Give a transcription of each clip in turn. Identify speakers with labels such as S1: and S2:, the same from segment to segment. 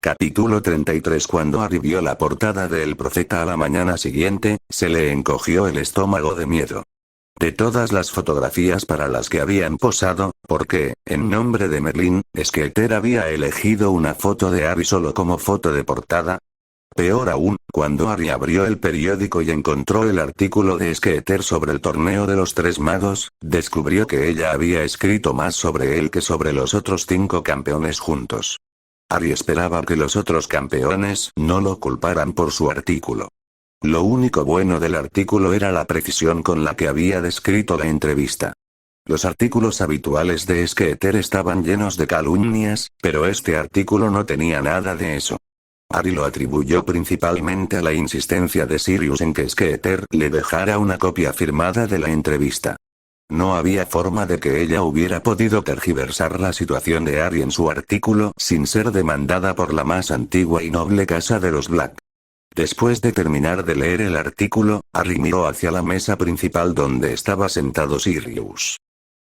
S1: Capítulo 33. Cuando Harry vio la portada de El Profeta a la mañana siguiente, se le encogió el estómago de miedo. De todas las fotografías para las que habían posado, ¿por qué, en nombre de Merlín, Skeeter había elegido una foto de Harry solo como foto de portada? Peor aún, cuando Harry abrió el periódico y encontró el artículo de Skeeter sobre el torneo de los Tres Magos, descubrió que ella había escrito más sobre él que sobre los otros 5 campeones juntos. Harry esperaba que los otros campeones no lo culparan por su artículo. Lo único bueno del artículo era la precisión con la que había descrito la entrevista. Los artículos habituales de Skeeter estaban llenos de calumnias, pero este artículo no tenía nada de eso. Harry lo atribuyó principalmente a la insistencia de Sirius en que Skeeter le dejara una copia firmada de la entrevista. No había forma de que ella hubiera podido tergiversar la situación de Harry en su artículo sin ser demandada por la más antigua y noble casa de los Black. Después de terminar de leer el artículo, Harry miró hacia la mesa principal donde estaba sentado Sirius.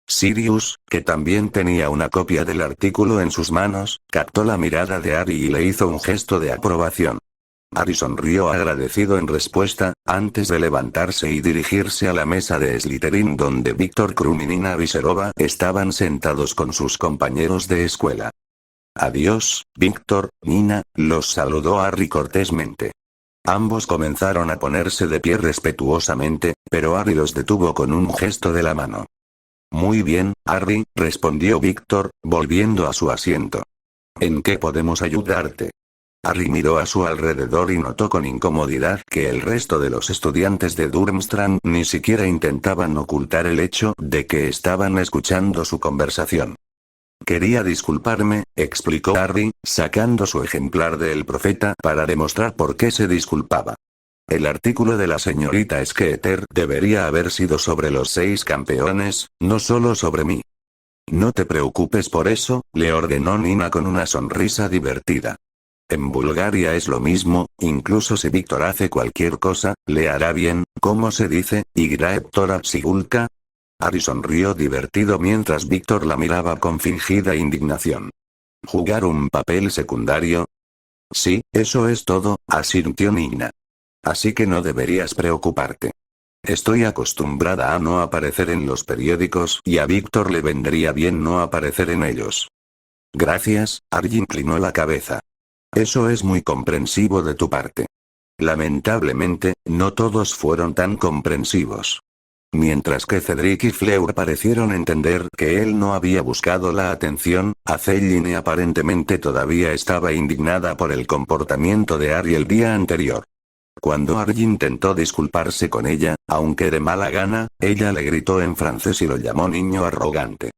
S1: Sirius, que también tenía una copia del artículo en sus manos, captó la mirada de Harry y le hizo un gesto de aprobación. Harry sonrió agradecido en respuesta, antes de levantarse y dirigirse a la mesa de Slytherin donde Víctor Krum y Nina Viserova estaban sentados con sus compañeros de escuela. «Adiós, Víctor, Nina», los saludó Harry cortésmente. Ambos comenzaron a ponerse de pie respetuosamente, pero Harry los detuvo con un gesto de la mano. «Muy bien, Harry», respondió Víctor, volviendo a su asiento. «¿En qué podemos ayudarte?» Harry miró a su alrededor y notó con incomodidad que el resto de los estudiantes de Durmstrang ni siquiera intentaban ocultar el hecho de que estaban escuchando su conversación. «Quería disculparme», explicó Harry, sacando su ejemplar de El Profeta para demostrar por qué se disculpaba. El artículo de la señorita Skeeter debería haber sido sobre los 6 campeones, no solo sobre mí. «No te preocupes por eso», le ordenó Nina con una sonrisa divertida. En Bulgaria es lo mismo, incluso si Víctor hace cualquier cosa, le hará bien, ¿cómo se dice? Igraeptora Sigulka. Harry sonrió divertido mientras Víctor la miraba con fingida indignación. ¿Jugar un papel secundario? Sí, eso es todo, asintió Nina. Así que no deberías preocuparte. Estoy acostumbrada a no aparecer en los periódicos y a Víctor le vendría bien no aparecer en ellos. Gracias, Harry inclinó la cabeza. Eso es muy comprensivo de tu parte. Lamentablemente, no todos fueron tan comprensivos. Mientras que Cedric y Fleur parecieron entender que él no había buscado la atención, Aceline aparentemente todavía estaba indignada por el comportamiento de Harry el día anterior. Cuando Harry intentó disculparse con ella, aunque de mala gana, ella le gritó en francés y lo llamó niño arrogante.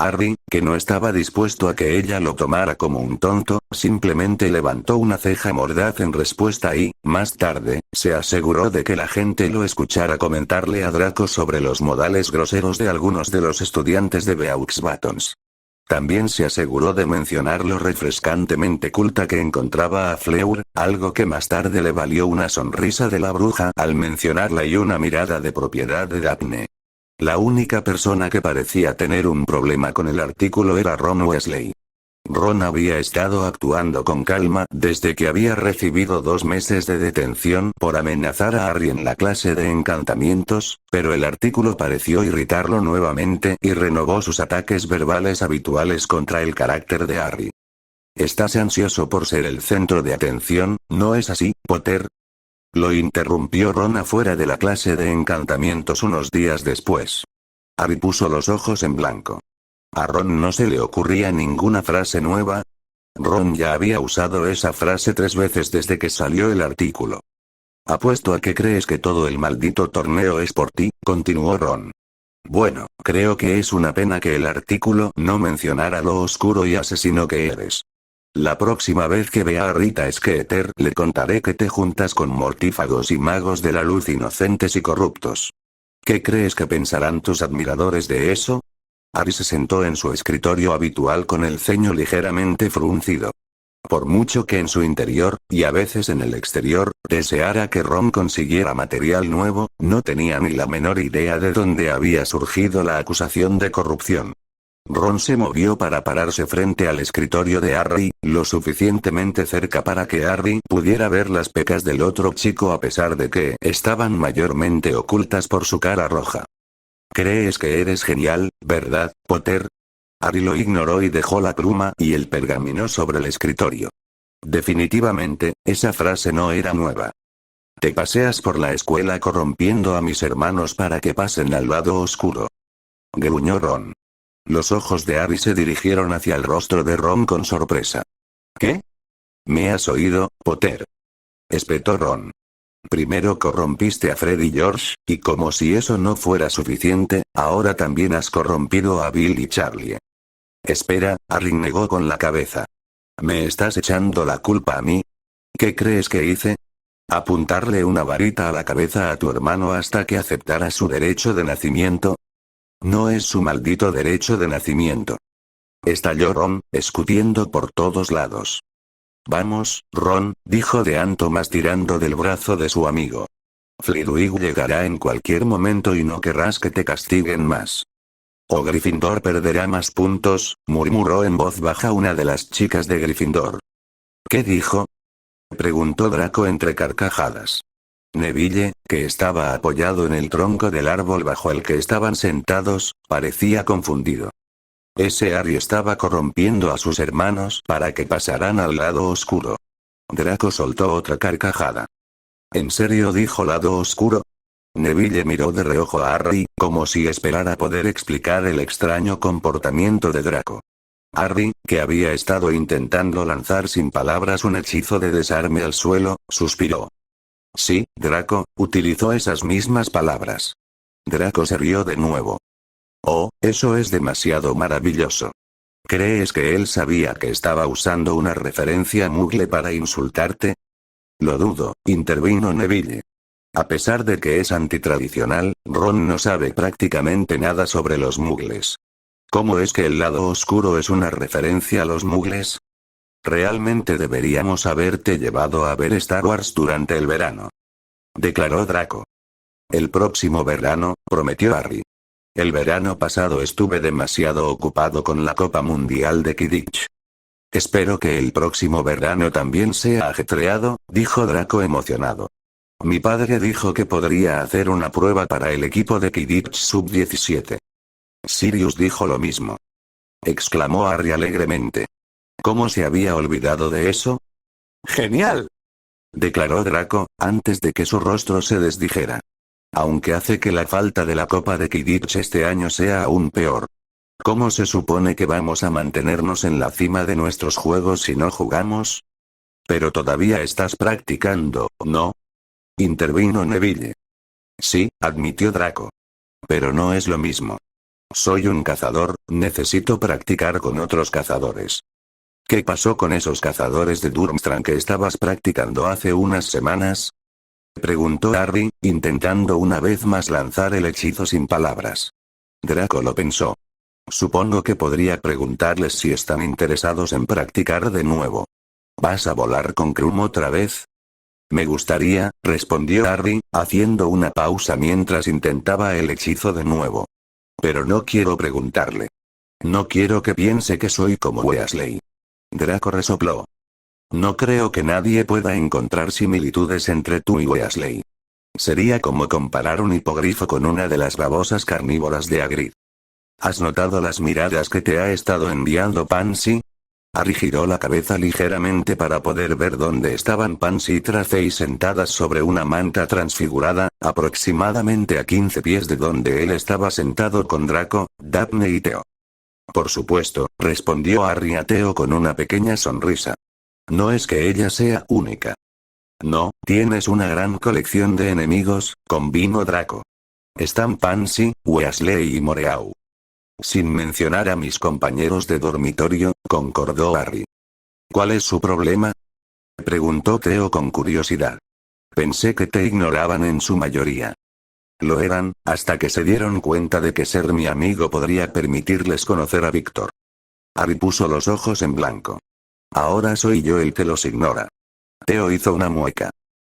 S1: Harry, que no estaba dispuesto a que ella lo tomara como un tonto, simplemente levantó una ceja mordaz en respuesta y, más tarde, se aseguró de que la gente lo escuchara comentarle a Draco sobre los modales groseros de algunos de los estudiantes de Beaux Batons. También se aseguró de mencionar lo refrescantemente culta que encontraba a Fleur, algo que más tarde le valió una sonrisa de la bruja al mencionarla y una mirada de propiedad de Daphne. La única persona que parecía tener un problema con el artículo era Ron Weasley. Ron había estado actuando con calma desde que había recibido 2 meses de detención por amenazar a Harry en la clase de encantamientos, pero el artículo pareció irritarlo nuevamente y renovó sus ataques verbales habituales contra el carácter de Harry. «Estás ansioso por ser el centro de atención, ¿no es así, Potter?», lo interrumpió Ron afuera de la clase de encantamientos unos días después. Harry puso los ojos en blanco. A Ron no se le ocurría ninguna frase nueva. Ron ya había usado esa frase 3 veces desde que salió el artículo. «Apuesto a que crees que todo el maldito torneo es por ti», continuó Ron. «Bueno, creo que es una pena que el artículo no mencionara lo oscuro y asesino que eres. La próxima vez que vea a Rita Skeeter le contaré que te juntas con mortífagos y magos de la luz inocentes y corruptos. ¿Qué crees que pensarán tus admiradores de eso?» Harry se sentó en su escritorio habitual con el ceño ligeramente fruncido. Por mucho que en su interior, y a veces en el exterior, deseara que Ron consiguiera material nuevo, no tenía ni la menor idea de dónde había surgido la acusación de corrupción. Ron se movió para pararse frente al escritorio de Harry, lo suficientemente cerca para que Harry pudiera ver las pecas del otro chico a pesar de que estaban mayormente ocultas por su cara roja. ¿Crees que eres genial, verdad, Potter? Harry lo ignoró y dejó la pluma y el pergamino sobre el escritorio. Definitivamente, esa frase no era nueva. Te paseas por la escuela corrompiendo a mis hermanos para que pasen al lado oscuro. Gruñó Ron. Los ojos de Harry se dirigieron hacia el rostro de Ron con sorpresa. ¿Qué? ¿Me has oído, Potter? Espetó Ron. Primero corrompiste a Fred y George, y como si eso no fuera suficiente, ahora también has corrompido a Bill y Charlie. Espera, Harry negó con la cabeza. ¿Me estás echando la culpa a mí? ¿Qué crees que hice? ¿Apuntarle una varita a la cabeza a tu hermano hasta que aceptara su derecho de nacimiento? No es su maldito derecho de nacimiento. Estalló Ron, escupiendo por todos lados. Vamos, Ron, dijo DeAnne Thomas tirando del brazo de su amigo. Flitwick llegará en cualquier momento y no querrás que te castiguen más. O Gryffindor perderá más puntos, murmuró en voz baja una de las chicas de Gryffindor. ¿Qué dijo? Preguntó Draco entre carcajadas. Neville, que estaba apoyado en el tronco del árbol bajo el que estaban sentados, parecía confundido. Ese Harry estaba corrompiendo a sus hermanos para que pasaran al lado oscuro. Draco soltó otra carcajada. ¿En serio dijo lado oscuro? Neville miró de reojo a Harry, como si esperara poder explicar el extraño comportamiento de Draco. Harry, que había estado intentando lanzar sin palabras un hechizo de desarme al suelo, suspiró. Sí, Draco, utilizó esas mismas palabras. Draco se rió de nuevo. Oh, eso es demasiado maravilloso. ¿Crees que él sabía que estaba usando una referencia Muggle para insultarte? Lo dudo, intervino Neville. A pesar de que es antitradicional, Ron no sabe prácticamente nada sobre los Muggles. ¿Cómo es que el lado oscuro es una referencia a los Muggles? Realmente deberíamos haberte llevado a ver Star Wars durante el verano. Declaró Draco. El próximo verano, prometió Harry. El verano pasado estuve demasiado ocupado con la Copa Mundial de Quidditch. Espero que el próximo verano también sea ajetreado, dijo Draco emocionado. Mi padre dijo que podría hacer una prueba para el equipo de Quidditch Sub-17. Sirius dijo lo mismo. Exclamó Harry alegremente. ¿Cómo se había olvidado de eso? ¡Genial!, declaró Draco, antes de que su rostro se desdijera. Aunque hace que la falta de la Copa de Quidditch este año sea aún peor. ¿Cómo se supone que vamos a mantenernos en la cima de nuestros juegos si no jugamos? Pero todavía estás practicando, ¿no? Intervino Neville. Sí, admitió Draco. Pero no es lo mismo. Soy un cazador, necesito practicar con otros cazadores. ¿Qué pasó con esos cazadores de Durmstrang que estabas practicando hace unas semanas? Preguntó Harry, intentando una vez más lanzar el hechizo sin palabras. Draco lo pensó. Supongo que podría preguntarles si están interesados en practicar de nuevo. ¿Vas a volar con Krum otra vez? Me gustaría, respondió Harry, haciendo una pausa mientras intentaba el hechizo de nuevo. Pero no quiero preguntarle. No quiero que piense que soy como Weasley. Draco resopló. No creo que nadie pueda encontrar similitudes entre tú y Weasley. Sería como comparar un hipogrifo con una de las babosas carnívoras de Hagrid. ¿Has notado las miradas que te ha estado enviando Pansy? Harry giró la cabeza ligeramente para poder ver dónde estaban Pansy y Tracey sentadas sobre una manta transfigurada, aproximadamente a 15 pies de donde él estaba sentado con Draco, Daphne y Theo. Por supuesto, respondió Harry a Theo con una pequeña sonrisa. No es que ella sea única. No, tienes una gran colección de enemigos, convino Draco. Están Pansy, Weasley y Moreau. Sin mencionar a mis compañeros de dormitorio, concordó Harry. ¿Cuál es su problema? Preguntó Theo con curiosidad. Pensé que te ignoraban en su mayoría. Lo eran, hasta que se dieron cuenta de que ser mi amigo podría permitirles conocer a Víctor. Harry puso los ojos en blanco. Ahora soy yo el que los ignora. Theo hizo una mueca.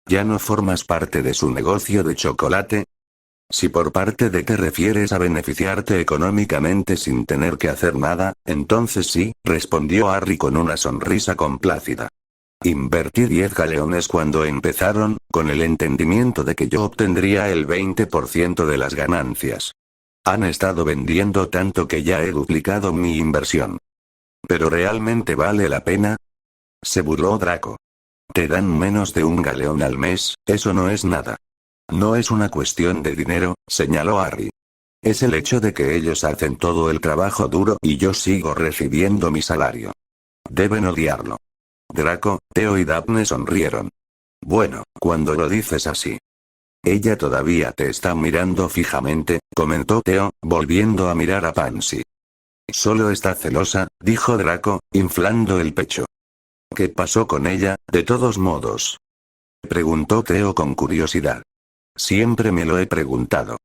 S1: ¿Ya no formas parte de su negocio de chocolate? Si por parte de te refieres a beneficiarte económicamente sin tener que hacer nada, entonces sí, respondió Harry con una sonrisa complácida. Invertí 10 galeones cuando empezaron, con el entendimiento de que yo obtendría el 20% de las ganancias. Han estado vendiendo tanto que ya he duplicado mi inversión. ¿Pero realmente vale la pena? Se burló Draco. Te dan menos de un galeón al mes, eso no es nada. No es una cuestión de dinero, señaló Harry. Es el hecho de que ellos hacen todo el trabajo duro y yo sigo recibiendo mi salario. Deben odiarlo. Draco, Theo y Daphne sonrieron. Bueno, cuando lo dices así. Ella todavía te está mirando fijamente, comentó Theo, volviendo a mirar a Pansy. Solo está celosa, dijo Draco, inflando el pecho. ¿Qué pasó con ella, de todos modos? Preguntó Theo con curiosidad. Siempre me lo he preguntado.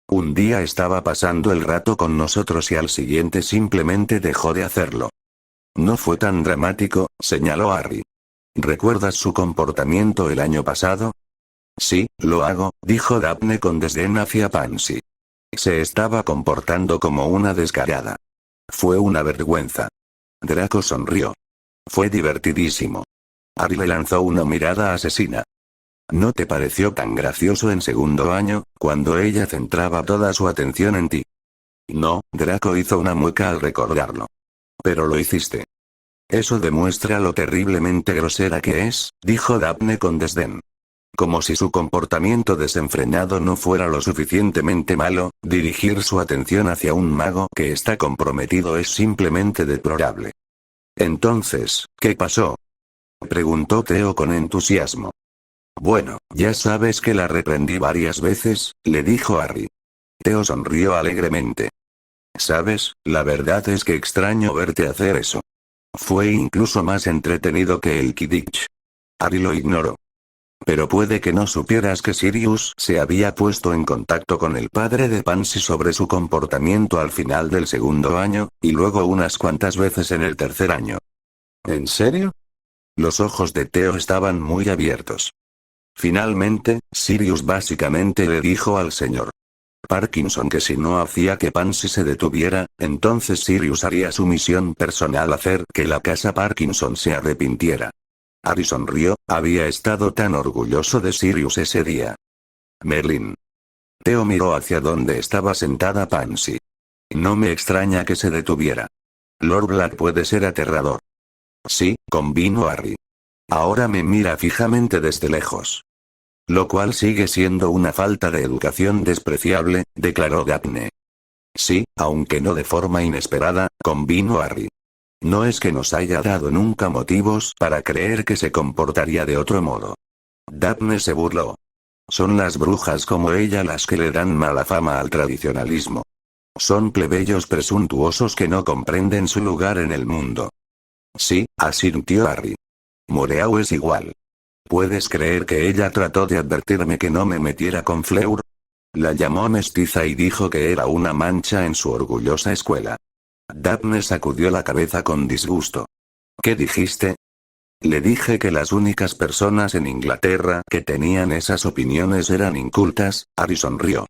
S1: Un día estaba pasando el rato con nosotros y al siguiente simplemente dejó de hacerlo. No fue tan dramático, señaló Harry. ¿Recuerdas su comportamiento el año pasado? Sí, lo hago, dijo Daphne con desdén hacia Pansy. Se estaba comportando como una descarada. Fue una vergüenza. Draco sonrió. Fue divertidísimo. Harry le lanzó una mirada asesina. ¿No te pareció tan gracioso en segundo año, cuando ella centraba toda su atención en ti? No, Draco hizo una mueca al recordarlo. Pero lo hiciste. Eso demuestra lo terriblemente grosera que es, dijo Daphne con desdén. Como si su comportamiento desenfrenado no fuera lo suficientemente malo, dirigir su atención hacia un mago que está comprometido es simplemente deplorable. Entonces, ¿qué pasó? Preguntó Theo con entusiasmo. Bueno, ya sabes que la reprendí varias veces, le dijo Harry. Theo sonrió alegremente. Sabes, la verdad es que extraño verte hacer eso. Fue incluso más entretenido que el Quidditch. Harry lo ignoró. Pero puede que no supieras que Sirius se había puesto en contacto con el padre de Pansy sobre su comportamiento al final del segundo año, y luego unas cuantas veces en el tercer año. ¿En serio? Los ojos de Theo estaban muy abiertos. Finalmente, Sirius básicamente le dijo al señor Parkinson que si no hacía que Pansy se detuviera, entonces Sirius haría su misión personal hacer que la casa Parkinson se arrepintiera. Harry sonrió, había estado tan orgulloso de Sirius ese día. Merlin. Theo miró hacia donde estaba sentada Pansy. No me extraña que se detuviera. Lord Black puede ser aterrador. Sí, convino Harry. Ahora me mira fijamente desde lejos. Lo cual sigue siendo una falta de educación despreciable, declaró Daphne. Sí, aunque no de forma inesperada, convino Harry. No es que nos haya dado nunca motivos para creer que se comportaría de otro modo. Daphne se burló. Son las brujas como ella las que le dan mala fama al tradicionalismo. Son plebeyos presuntuosos que no comprenden su lugar en el mundo. Sí, asintió Harry. Moreau es igual. ¿Puedes creer que ella trató de advertirme que no me metiera con Fleur? La llamó mestiza y dijo que era una mancha en su orgullosa escuela. Daphne sacudió la cabeza con disgusto. ¿Qué dijiste? Le dije que las únicas personas en Inglaterra que tenían esas opiniones eran incultas. Harry sonrió.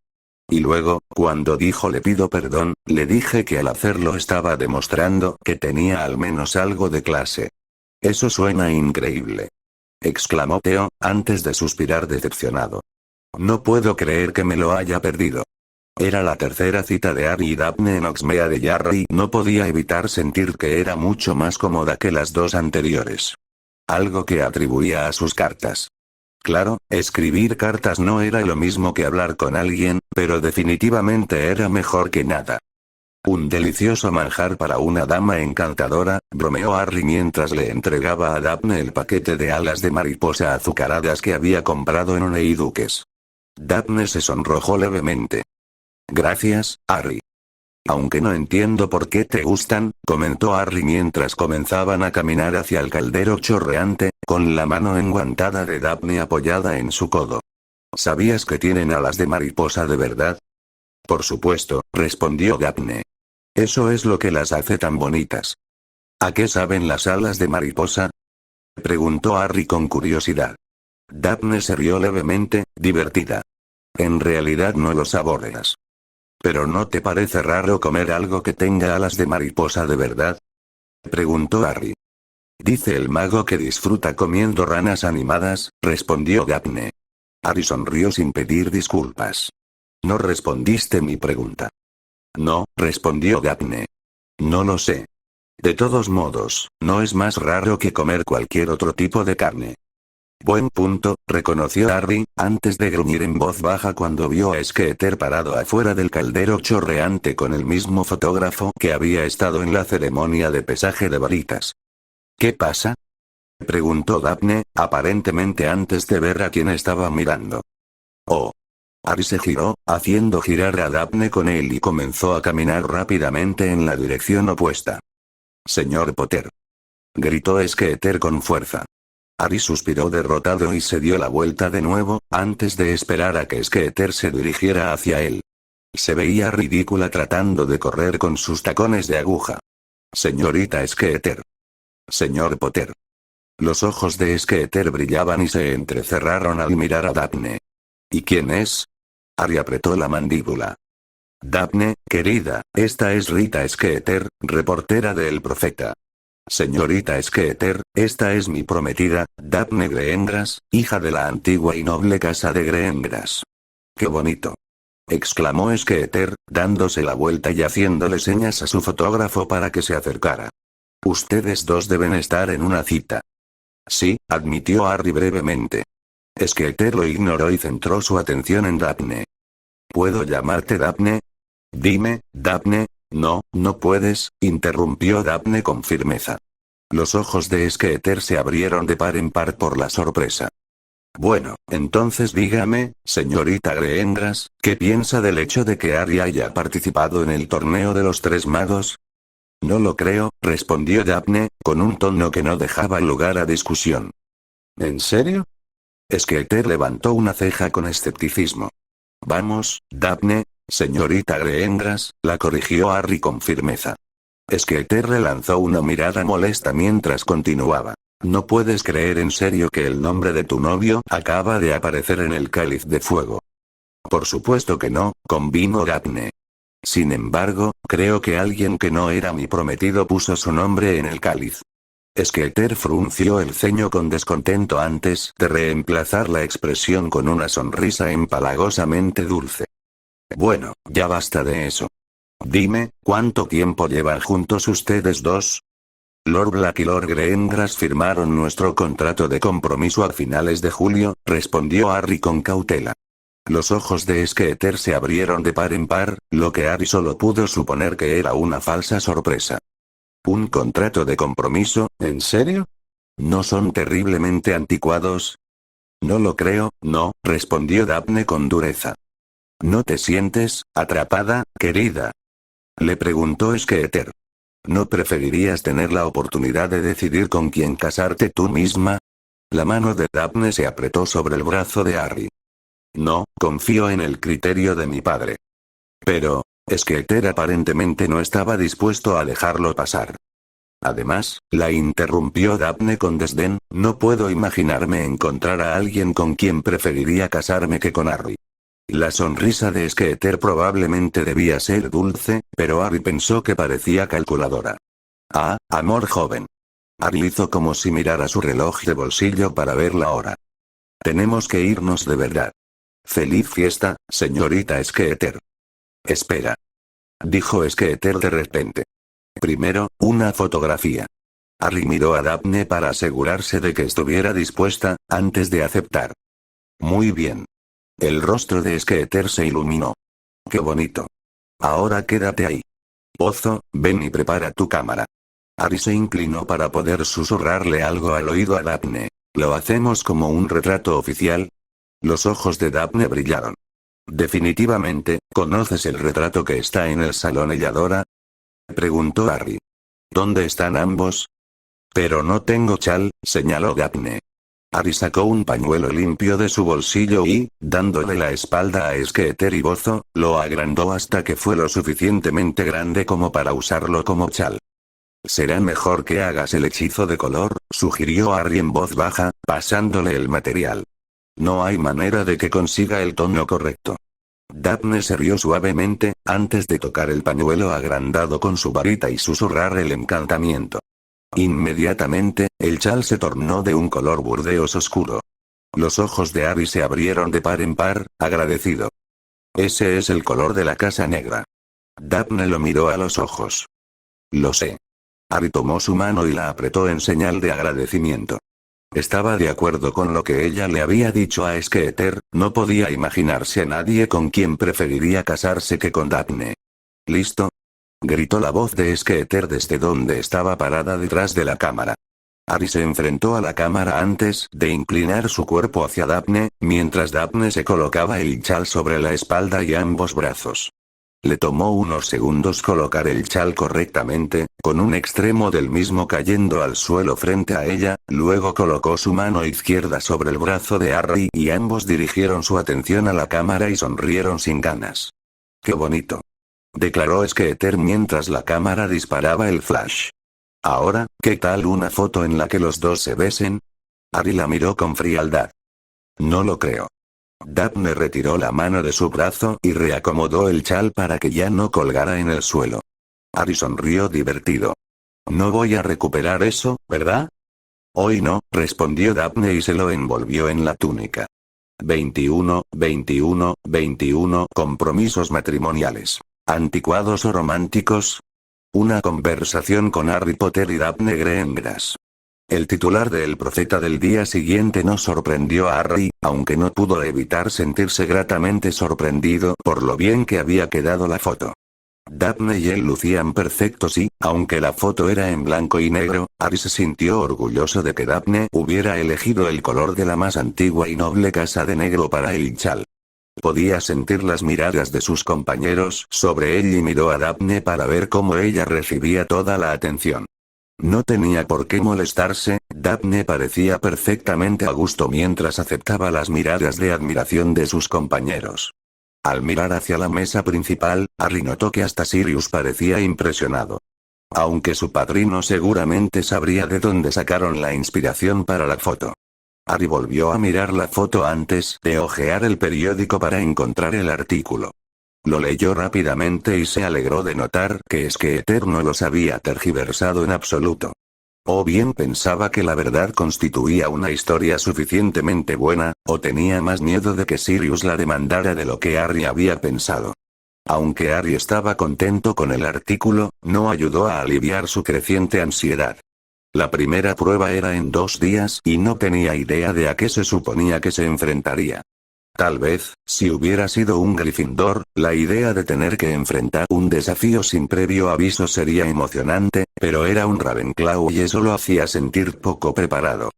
S1: Y luego, cuando dijo le pido perdón, le dije que al hacerlo estaba demostrando que tenía al menos algo de clase. Eso suena increíble. Exclamó Theo, antes de suspirar decepcionado. No puedo creer que me lo haya perdido. Era la tercera cita de Harry y Daphne en Oxmea de Yarra y no podía evitar sentir que era mucho más cómoda que las dos anteriores. Algo que atribuía a sus cartas. Claro, escribir cartas no era lo mismo que hablar con alguien, pero definitivamente era mejor que nada. Un delicioso manjar para una dama encantadora, bromeó Harry mientras le entregaba a Daphne el paquete de alas de mariposa azucaradas que había comprado en Honeyduques. Daphne se sonrojó levemente. Gracias, Harry. Aunque no entiendo por qué te gustan, comentó Harry mientras comenzaban a caminar hacia el caldero chorreante, con la mano enguantada de Daphne apoyada en su codo. ¿Sabías que tienen alas de mariposa de verdad? Por supuesto, respondió Daphne. Eso es lo que las hace tan bonitas. ¿A qué saben las alas de mariposa? Preguntó Harry con curiosidad. Daphne se rió levemente, divertida. En realidad no lo saboreas. ¿Pero no te parece raro comer algo que tenga alas de mariposa de verdad? Preguntó Harry. Dice el mago que disfruta comiendo ranas animadas, respondió Daphne. Harry sonrió sin pedir disculpas. No respondiste mi pregunta. No, respondió Daphne. No lo sé. De todos modos, no es más raro que comer cualquier otro tipo de carne. Buen punto, reconoció Harry, antes de gruñir en voz baja cuando vio a Skeeter parado afuera del caldero chorreante con el mismo fotógrafo que había estado en la ceremonia de pesaje de varitas. ¿Qué pasa? Preguntó Daphne, aparentemente antes de ver a quien estaba mirando. Oh. Harry se giró, haciendo girar a Daphne con él y comenzó a caminar rápidamente en la dirección opuesta. Señor Potter. Gritó Skeeter con fuerza. Harry suspiró derrotado y se dio la vuelta de nuevo, antes de esperar a que Skeeter se dirigiera hacia él. Se veía ridícula tratando de correr con sus tacones de aguja. Señorita Skeeter. Señor Potter. Los ojos de Skeeter brillaban y se entrecerraron al mirar a Daphne. ¿Y quién es? Harry apretó la mandíbula. Daphne, querida, esta es Rita Skeeter, reportera de El Profeta. Señorita Skeeter, esta es mi prometida, Daphne Greengrass, hija de la antigua y noble casa de Greengrass. ¡Qué bonito! Exclamó Skeeter, dándose la vuelta y haciéndole señas a su fotógrafo para que se acercara. Ustedes dos deben estar en una cita. Sí, admitió Harry brevemente. Skeeter lo ignoró y centró su atención en Daphne. ¿Puedo llamarte Daphne? Dime, Daphne. No, no puedes, interrumpió Daphne con firmeza. Los ojos de Skeeter se abrieron de par en par por la sorpresa. Bueno, entonces dígame, señorita Greengrass, ¿qué piensa del hecho de que Harry haya participado en el torneo de los tres magos? No lo creo, respondió Daphne, con un tono que no dejaba lugar a discusión. ¿En serio? Skeeter levantó una ceja con escepticismo. Vamos, Daphne. Señorita Greengrass, la corrigió Harry con firmeza. Skeeter le lanzó una mirada molesta mientras continuaba. No puedes creer en serio que el nombre de tu novio acaba de aparecer en el cáliz de fuego. Por supuesto que no, convino Daphne. Sin embargo, creo que alguien que no era mi prometido puso su nombre en el cáliz. Skeeter frunció el ceño con descontento antes de reemplazar la expresión con una sonrisa empalagosamente dulce. Bueno, ya basta de eso. Dime, ¿cuánto tiempo llevan juntos ustedes dos? Lord Black y Lord Greengrass firmaron nuestro contrato de compromiso a finales de julio, respondió Harry con cautela. Los ojos de Skeeter se abrieron de par en par, lo que Harry solo pudo suponer que era una falsa sorpresa. ¿Un contrato de compromiso, en serio? ¿No son terriblemente anticuados? No lo creo, no, respondió Daphne con dureza. ¿No te sientes atrapada, querida? Le preguntó Skeeter. ¿No preferirías tener la oportunidad de decidir con quién casarte tú misma? La mano de Daphne se apretó sobre el brazo de Harry. No, confío en el criterio de mi padre. Pero, Skeeter aparentemente no estaba dispuesto a dejarlo pasar. Además, la interrumpió Daphne con desdén, no puedo imaginarme encontrar a alguien con quien preferiría casarme que con Harry. La sonrisa de Skeeter probablemente debía ser dulce, pero Harry pensó que parecía calculadora. Ah, amor joven. Harry hizo como si mirara su reloj de bolsillo para ver la hora. Tenemos que irnos de verdad. Feliz fiesta, señorita Skeeter. Espera. Dijo Skeeter de repente. Primero, una fotografía. Harry miró a Daphne para asegurarse de que estuviera dispuesta, antes de aceptar. Muy bien. El rostro de Skeeter se iluminó. ¡Qué bonito! Ahora quédate ahí. Pozo, ven y prepara tu cámara. Harry se inclinó para poder susurrarle algo al oído a Daphne. ¿Lo hacemos como un retrato oficial? Los ojos de Daphne brillaron. Definitivamente, ¿conoces el retrato que está en el salón Helladora? Preguntó Harry. ¿Dónde están ambos? Pero no tengo chal, señaló Daphne. Harry sacó un pañuelo limpio de su bolsillo y, dándole la espalda a Skeeter y bozo, lo agrandó hasta que fue lo suficientemente grande como para usarlo como chal. Será mejor que hagas el hechizo de color, sugirió Harry en voz baja, pasándole el material. No hay manera de que consiga el tono correcto. Daphne se rió suavemente, antes de tocar el pañuelo agrandado con su varita y susurrar el encantamiento. Inmediatamente, el chal se tornó de un color burdeos oscuro. Los ojos de Harry se abrieron de par en par, agradecido. Ese es el color de la casa negra. Daphne lo miró a los ojos. Lo sé. Harry tomó su mano y la apretó en señal de agradecimiento. Estaba de acuerdo con lo que ella le había dicho a Skeeter, no podía imaginarse a nadie con quien preferiría casarse que con Daphne. ¿Listo? Gritó la voz de Skeeter desde donde estaba parada detrás de la cámara. Harry se enfrentó a la cámara antes de inclinar su cuerpo hacia Daphne, mientras Daphne se colocaba el chal sobre la espalda y ambos brazos. Le tomó unos segundos colocar el chal correctamente, con un extremo del mismo cayendo al suelo frente a ella, luego colocó su mano izquierda sobre el brazo de Harry y ambos dirigieron su atención a la cámara y sonrieron sin ganas. ¡Qué bonito!, declaró Skeeter mientras la cámara disparaba el flash. Ahora, ¿qué tal una foto en la que los dos se besen? Harry la miró con frialdad. No lo creo. Daphne retiró la mano de su brazo y reacomodó el chal para que ya no colgara en el suelo. Harry sonrió divertido. No voy a recuperar eso, ¿verdad? Hoy no, respondió Daphne y se lo envolvió en la túnica. 21, 21, 21 compromisos matrimoniales. ¿Anticuados o románticos? Una conversación con Harry Potter y Daphne Greengrass. El titular de El Profeta del día siguiente no sorprendió a Harry, aunque no pudo evitar sentirse gratamente sorprendido por lo bien que había quedado la foto. Daphne y él lucían perfectos y, aunque la foto era en blanco y negro, Harry se sintió orgulloso de que Daphne hubiera elegido el color de la más antigua y noble casa de negro para el chal. Podía sentir las miradas de sus compañeros sobre él y miró a Daphne para ver cómo ella recibía toda la atención. No tenía por qué molestarse, Daphne parecía perfectamente a gusto mientras aceptaba las miradas de admiración de sus compañeros. Al mirar hacia la mesa principal, Harry notó que hasta Sirius parecía impresionado. Aunque su padrino seguramente sabría de dónde sacaron la inspiración para la foto. Harry volvió a mirar la foto antes de hojear el periódico para encontrar el artículo. Lo leyó rápidamente y se alegró de notar que Skeeter no los había tergiversado en absoluto. O bien pensaba que la verdad constituía una historia suficientemente buena, o tenía más miedo de que Sirius la demandara de lo que Harry había pensado. Aunque Harry estaba contento con el artículo, no ayudó a aliviar su creciente ansiedad. La primera prueba era en 2 días y no tenía idea de a qué se suponía que se enfrentaría. Tal vez, si hubiera sido un Gryffindor, la idea de tener que enfrentar un desafío sin previo aviso sería emocionante, pero era un Ravenclaw y eso lo hacía sentir poco preparado.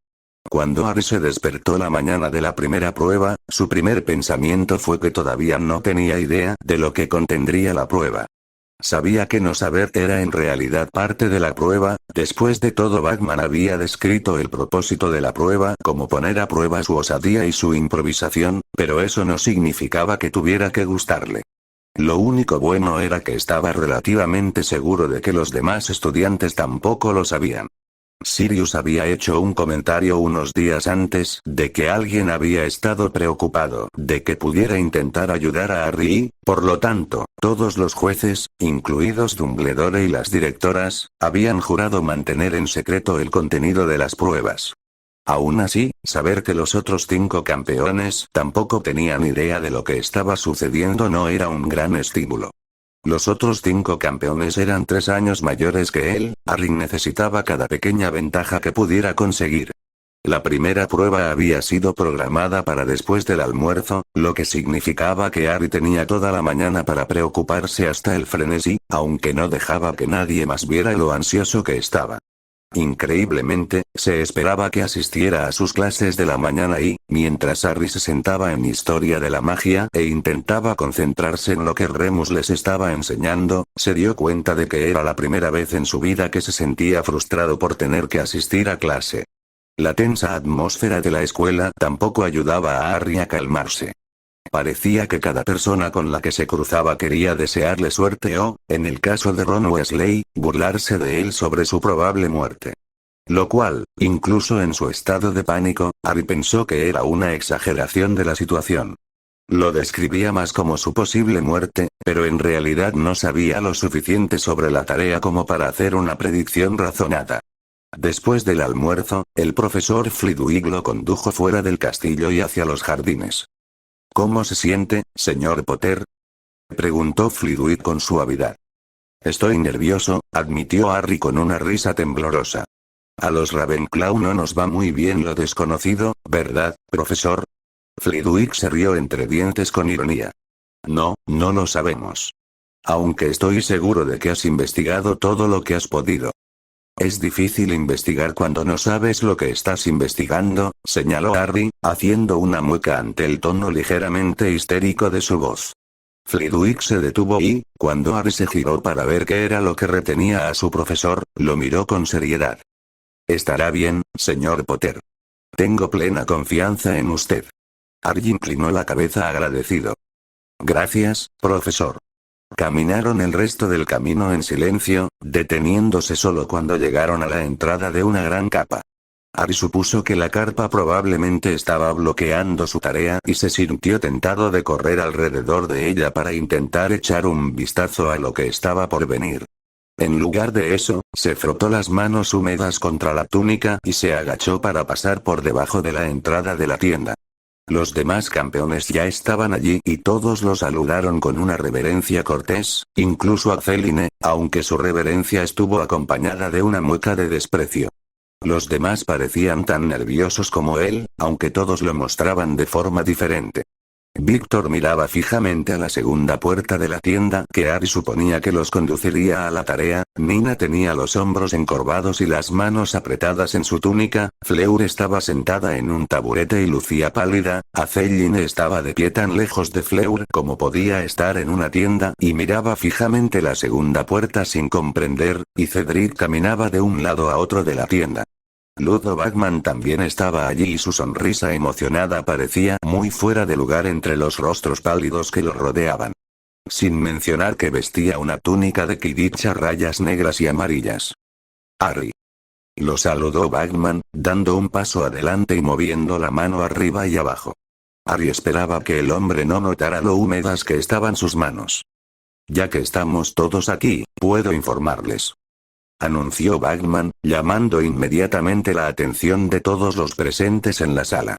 S1: Cuando Harry se despertó la mañana de la primera prueba, su primer pensamiento fue que todavía no tenía idea de lo que contendría la prueba. Sabía que no saber era en realidad parte de la prueba, después de todo Bagman había descrito el propósito de la prueba como poner a prueba su osadía y su improvisación, pero eso no significaba que tuviera que gustarle. Lo único bueno era que estaba relativamente seguro de que los demás estudiantes tampoco lo sabían. Sirius había hecho un comentario unos días antes de que alguien había estado preocupado de que pudiera intentar ayudar a Harry y, por lo tanto, todos los jueces, incluidos Dumbledore y las directoras, habían jurado mantener en secreto el contenido de las pruebas. Aún así, saber que los otros 5 campeones tampoco tenían idea de lo que estaba sucediendo no era un gran estímulo. Los otros 5 campeones eran 3 años mayores que él, Harry necesitaba cada pequeña ventaja que pudiera conseguir. La primera prueba había sido programada para después del almuerzo, lo que significaba que Harry tenía toda la mañana para preocuparse hasta el frenesí, aunque no dejaba que nadie más viera lo ansioso que estaba. Increíblemente, se esperaba que asistiera a sus clases de la mañana y, mientras Harry se sentaba en Historia de la Magia e intentaba concentrarse en lo que Remus les estaba enseñando, se dio cuenta de que era la primera vez en su vida que se sentía frustrado por tener que asistir a clase. La tensa atmósfera de la escuela tampoco ayudaba a Harry a calmarse. Parecía que cada persona con la que se cruzaba quería desearle suerte o, en el caso de Ron Weasley, burlarse de él sobre su probable muerte. Lo cual, incluso en su estado de pánico, Harry pensó que era una exageración de la situación. Lo describía más como su posible muerte, pero en realidad no sabía lo suficiente sobre la tarea como para hacer una predicción razonada. Después del almuerzo, el profesor Flitwick lo condujo fuera del castillo y hacia los jardines. ¿Cómo se siente, señor Potter?, preguntó Flitwick con suavidad. Estoy nervioso, admitió Harry con una risa temblorosa. A los Ravenclaw no nos va muy bien lo desconocido, ¿verdad, profesor? Flitwick se rió entre dientes con ironía. No, no lo sabemos. Aunque estoy seguro de que has investigado todo lo que has podido. Es difícil investigar cuando no sabes lo que estás investigando, señaló Harry, haciendo una mueca ante el tono ligeramente histérico de su voz. Flitwick se detuvo y, cuando Harry se giró para ver qué era lo que retenía a su profesor, lo miró con seriedad. Estará bien, señor Potter. Tengo plena confianza en usted. Harry inclinó la cabeza agradecido. Gracias, profesor. Caminaron el resto del camino en silencio, deteniéndose solo cuando llegaron a la entrada de una gran capa. Harry supuso que la carpa probablemente estaba bloqueando su tarea y se sintió tentado de correr alrededor de ella para intentar echar un vistazo a lo que estaba por venir. En lugar de eso, se frotó las manos húmedas contra la túnica y se agachó para pasar por debajo de la entrada de la tienda. Los demás campeones ya estaban allí y todos lo saludaron con una reverencia cortés, incluso a Celine, aunque su reverencia estuvo acompañada de una mueca de desprecio. Los demás parecían tan nerviosos como él, aunque todos lo mostraban de forma diferente. Víctor miraba fijamente a la segunda puerta de la tienda que Harry suponía que los conduciría a la tarea, Nina tenía los hombros encorvados y las manos apretadas en su túnica, Fleur estaba sentada en un taburete y lucía pálida, Aceline estaba de pie tan lejos de Fleur como podía estar en una tienda y miraba fijamente la segunda puerta sin comprender, y Cedric caminaba de un lado a otro de la tienda. Ludo Bagman también estaba allí y su sonrisa emocionada parecía muy fuera de lugar entre los rostros pálidos que lo rodeaban. Sin mencionar que vestía una túnica de Quidditch a rayas negras y amarillas. Harry. Lo saludó Bagman, dando un paso adelante y moviendo la mano arriba y abajo. Harry esperaba que el hombre no notara lo húmedas que estaban sus manos. Ya que estamos todos aquí, puedo informarles. Anunció Bagman, llamando inmediatamente la atención de todos los presentes en la sala.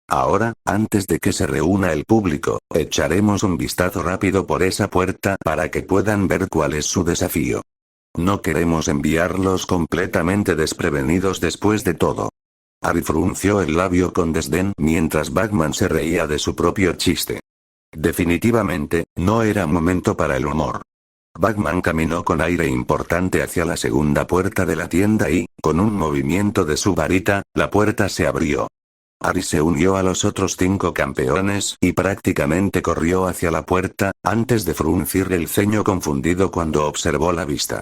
S1: Ahora, antes de que se reúna el público, echaremos un vistazo rápido por esa puerta para que puedan ver cuál es su desafío. No queremos enviarlos completamente desprevenidos después de todo. Harry frunció el labio con desdén mientras Bagman se reía de su propio chiste. Definitivamente, no era momento para el humor. Bagman caminó con aire importante hacia la segunda puerta de la tienda y, con un movimiento de su varita, la puerta se abrió. Harry se unió a los otros 5 campeones y prácticamente corrió hacia la puerta, antes de fruncir el ceño confundido cuando observó la vista.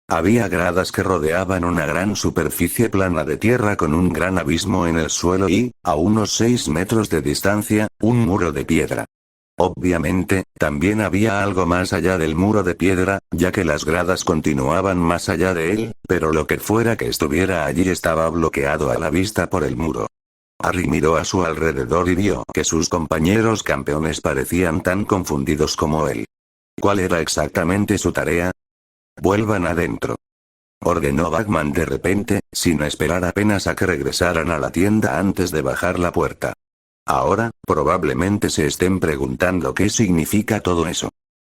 S1: Había gradas que rodeaban una gran superficie plana de tierra con un gran abismo en el suelo y, a unos 6 metros de distancia, un muro de piedra. Obviamente, también había algo más allá del muro de piedra, ya que las gradas continuaban más allá de él, pero lo que fuera que estuviera allí estaba bloqueado a la vista por el muro. Harry miró a su alrededor y vio que sus compañeros campeones parecían tan confundidos como él. ¿Cuál era exactamente su tarea? Vuelvan adentro. Ordenó Bagman de repente, sin esperar apenas a que regresaran a la tienda antes de bajar la puerta. Ahora, probablemente se estén preguntando qué significa todo eso.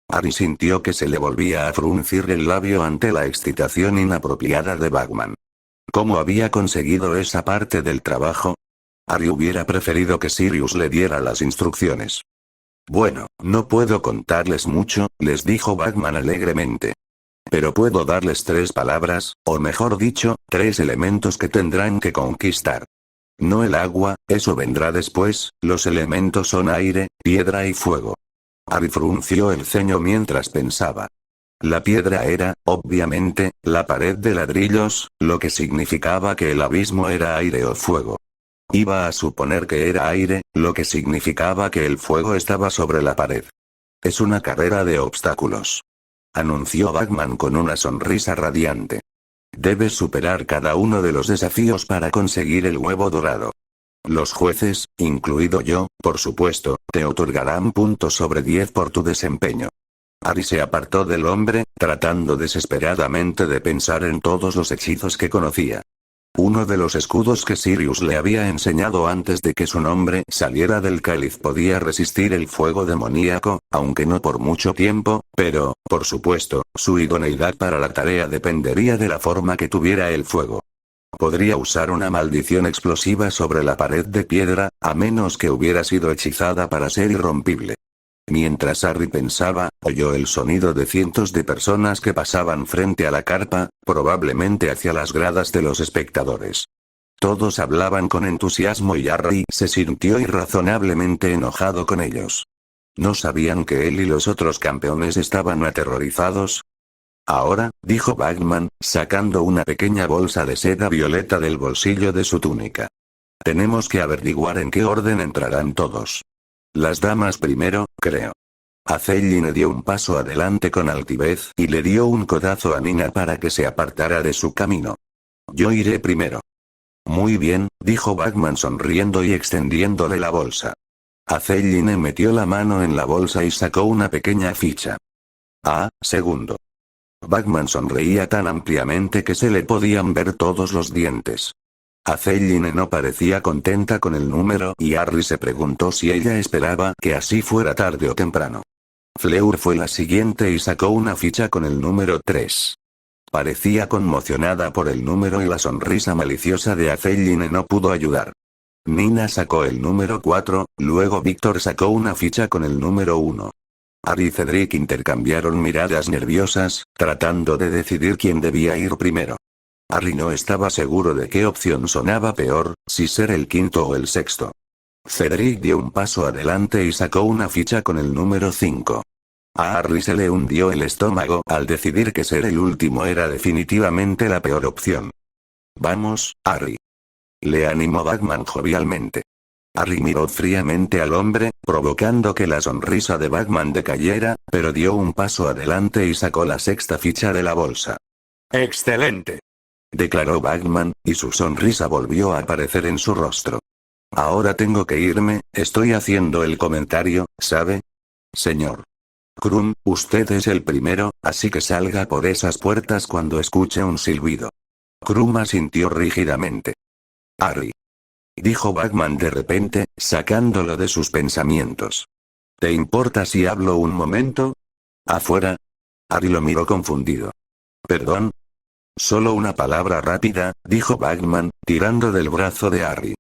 S1: Harry sintió que se le volvía a fruncir el labio ante la excitación inapropiada de Bagman. ¿Cómo había conseguido esa parte del trabajo? Harry hubiera preferido que Sirius le diera las instrucciones. Bueno, no puedo contarles mucho, les dijo Bagman alegremente. Pero puedo darles 3 palabras, o mejor dicho, 3 elementos que tendrán que conquistar. No el agua, eso vendrá después, los elementos son aire, piedra y fuego. Harry frunció el ceño mientras pensaba. La piedra era, obviamente, la pared de ladrillos, lo que significaba que el abismo era aire o fuego. Iba a suponer que era aire, lo que significaba que el fuego estaba sobre la pared. Es una carrera de obstáculos. Anunció Bagman con una sonrisa radiante. Debes superar cada uno de los desafíos para conseguir el huevo dorado. Los jueces, incluido yo, por supuesto, te otorgarán puntos sobre 10 por tu desempeño. Harry se apartó del hombre, tratando desesperadamente de pensar en todos los hechizos que conocía. Uno de los escudos que Sirius le había enseñado antes de que su nombre saliera del cáliz podía resistir el fuego demoníaco, aunque no por mucho tiempo, pero, por supuesto, su idoneidad para la tarea dependería de la forma que tuviera el fuego. Podría usar una maldición explosiva sobre la pared de piedra, a menos que hubiera sido hechizada para ser irrompible. Mientras Harry pensaba, oyó el sonido de cientos de personas que pasaban frente a la carpa, probablemente hacia las gradas de los espectadores. Todos hablaban con entusiasmo y Harry se sintió irrazonablemente enojado con ellos. ¿No sabían que él y los otros campeones estaban aterrorizados? Ahora, dijo Bagman, sacando una pequeña bolsa de seda violeta del bolsillo de su túnica. Tenemos que averiguar en qué orden entrarán todos. Las damas primero, creo. Azelli dio un paso adelante con altivez y le dio un codazo a Nina para que se apartara de su camino. Yo iré primero. Muy bien, dijo Bagman sonriendo y extendiéndole la bolsa. Azelli metió la mano en la bolsa y sacó una pequeña ficha. Segundo. Bagman sonreía tan ampliamente que se le podían ver todos los dientes. Azelli no parecía contenta con el número y Harry se preguntó si ella esperaba que así fuera tarde o temprano. Fleur fue la siguiente y sacó una ficha con el número 3. Parecía conmocionada por el número y la sonrisa maliciosa de Azelli no pudo ayudar. Nina sacó el número 4, luego Víctor sacó una ficha con el número 1. Harry y Cedric intercambiaron miradas nerviosas, tratando de decidir quién debía ir primero. Harry no estaba seguro de qué opción sonaba peor, si ser el quinto o el sexto. Cedric dio un paso adelante y sacó una ficha con el número 5. A Harry se le hundió el estómago al decidir que ser el último era definitivamente la peor opción. Vamos, Harry. Le animó Bagman jovialmente. Harry miró fríamente al hombre, provocando que la sonrisa de Bagman decayera, pero dio un paso adelante y sacó la sexta ficha de la bolsa.
S2: ¡Excelente!,
S1: declaró Bagman, y su sonrisa volvió a aparecer en su rostro. Ahora tengo que irme, estoy haciendo el comentario, ¿sabe? Señor Krum, usted es el primero, así que salga por esas puertas cuando escuche un silbido. Krum asintió rígidamente. Harry, dijo Bagman de repente, sacándolo de sus pensamientos. ¿Te importa si hablo un momento? ¿Afuera? Harry lo miró confundido. ¿Perdón? Solo una palabra rápida, dijo Bagman, tirando del brazo de Harry.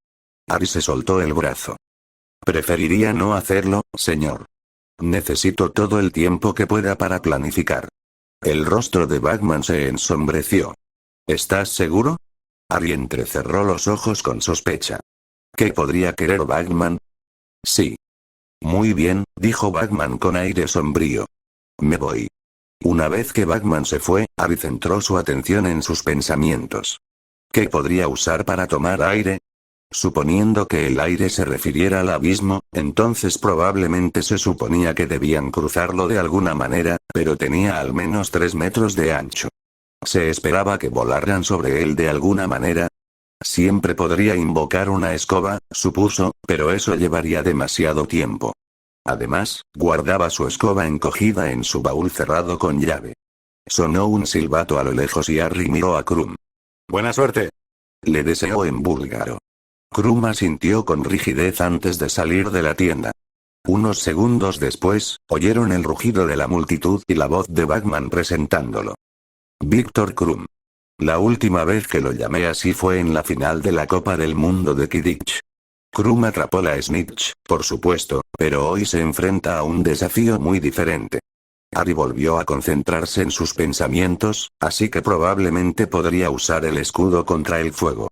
S1: Harry se soltó el brazo. Preferiría no hacerlo, señor. Necesito todo el tiempo que pueda para planificar. El rostro de Bagman se ensombreció. ¿Estás seguro? Harry entrecerró los ojos con sospecha. ¿Qué podría querer Bagman? Sí. Muy bien, dijo Bagman con aire sombrío. Me voy. Una vez que Bagman se fue, Harry centró su atención en sus pensamientos. ¿Qué podría usar para tomar aire? Suponiendo que el aire se refiriera al abismo, entonces probablemente se suponía que debían cruzarlo de alguna manera, pero tenía al menos 3 metros de ancho. Se esperaba que volaran sobre él de alguna manera. Siempre podría invocar una escoba, supuso, pero eso llevaría demasiado tiempo. Además, guardaba su escoba encogida en su baúl cerrado con llave. Sonó un silbato a lo lejos y Harry miró a Krum.
S2: ¡Buena suerte!,
S1: le deseó en búlgaro. Krum asintió con rigidez antes de salir de la tienda. Unos segundos después, oyeron el rugido de la multitud y la voz de Bagman presentándolo. Víctor Krum. La última vez que lo llamé así fue en la final de la Copa del Mundo de Quidditch. Krum atrapó la snitch, por supuesto, pero hoy se enfrenta a un desafío muy diferente. Harry volvió a concentrarse en sus pensamientos, así que probablemente podría usar el escudo contra el fuego.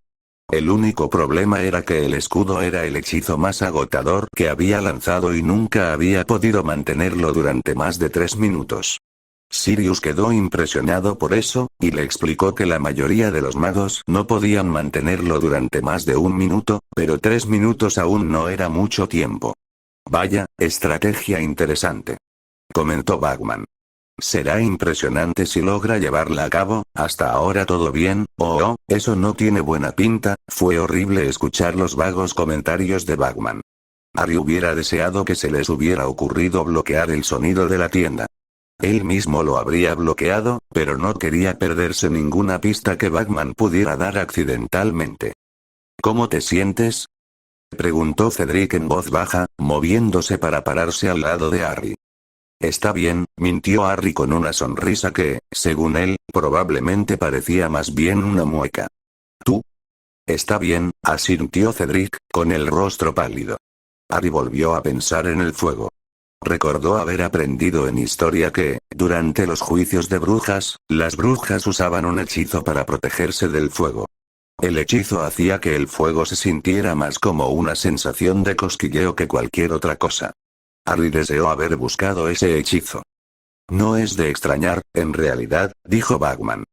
S1: El único problema era que el escudo era el hechizo más agotador que había lanzado y nunca había podido mantenerlo durante más de 3 minutos. Sirius quedó impresionado por eso, y le explicó que la mayoría de los magos no podían mantenerlo durante más de 1 minuto, pero 3 minutos aún no era mucho tiempo. Vaya, estrategia interesante, comentó Bagman. Será impresionante si logra llevarla a cabo. Hasta ahora todo bien. Oh, eso no tiene buena pinta. Fue horrible escuchar los vagos comentarios de Bagman. Harry hubiera deseado que se les hubiera ocurrido bloquear el sonido de la tienda. Él mismo lo habría bloqueado, pero no quería perderse ninguna pista que Bagman pudiera dar accidentalmente. ¿Cómo te sientes?, preguntó Cedric en voz baja, moviéndose para pararse al lado de Harry. Está bien, mintió Harry con una sonrisa que, según él, probablemente parecía más bien una mueca. ¿Tú? Está bien, asintió Cedric, con el rostro pálido. Harry volvió a pensar en el fuego. Recordó haber aprendido en historia que, durante los juicios de brujas, las brujas usaban un hechizo para protegerse del fuego. El hechizo hacía que el fuego se sintiera más como una sensación de cosquilleo que cualquier otra cosa. Harry deseó haber buscado ese hechizo. No es de extrañar, en realidad, dijo Bagman.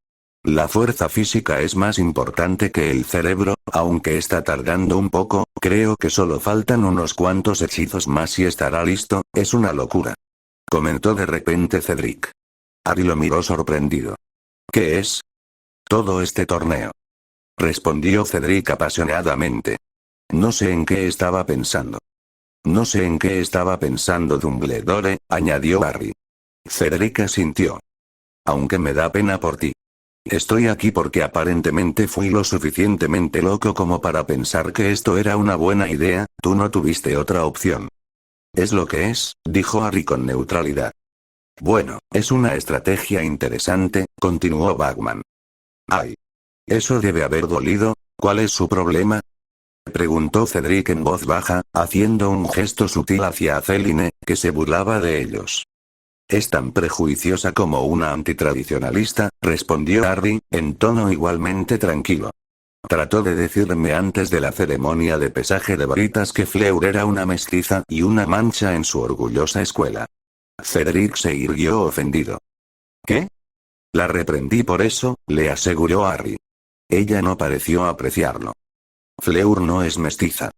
S1: La fuerza física es más importante que el cerebro, aunque está tardando un poco, creo que solo faltan unos cuantos hechizos más y estará listo. Es una locura, comentó de repente Cedric. Harry lo miró sorprendido. ¿Qué es? Todo este torneo, respondió Cedric apasionadamente. No sé en qué estaba pensando. No sé en qué estaba pensando Dumbledore, añadió Harry. Cedric asintió. Aunque me da pena por ti. Estoy aquí porque aparentemente fui lo suficientemente loco como para pensar que esto era una buena idea. Tú no tuviste otra opción. Es lo que es, dijo Harry con neutralidad. Bueno, es una estrategia interesante, continuó Bagman. Ay. Eso debe haber dolido. ¿Cuál es su problema?, preguntó Cedric en voz baja, haciendo un gesto sutil hacia Celine, que se burlaba de ellos. Es tan prejuiciosa como una antitradicionalista, respondió Harry, en tono igualmente tranquilo. Trató de decirme antes de la ceremonia de pesaje de varitas que Fleur era una mestiza y una mancha en su orgullosa escuela. Cedric se irguió ofendido. ¿Qué? La reprendí por eso, le aseguró Harry. Ella no pareció apreciarlo. Fleur no es mestiza,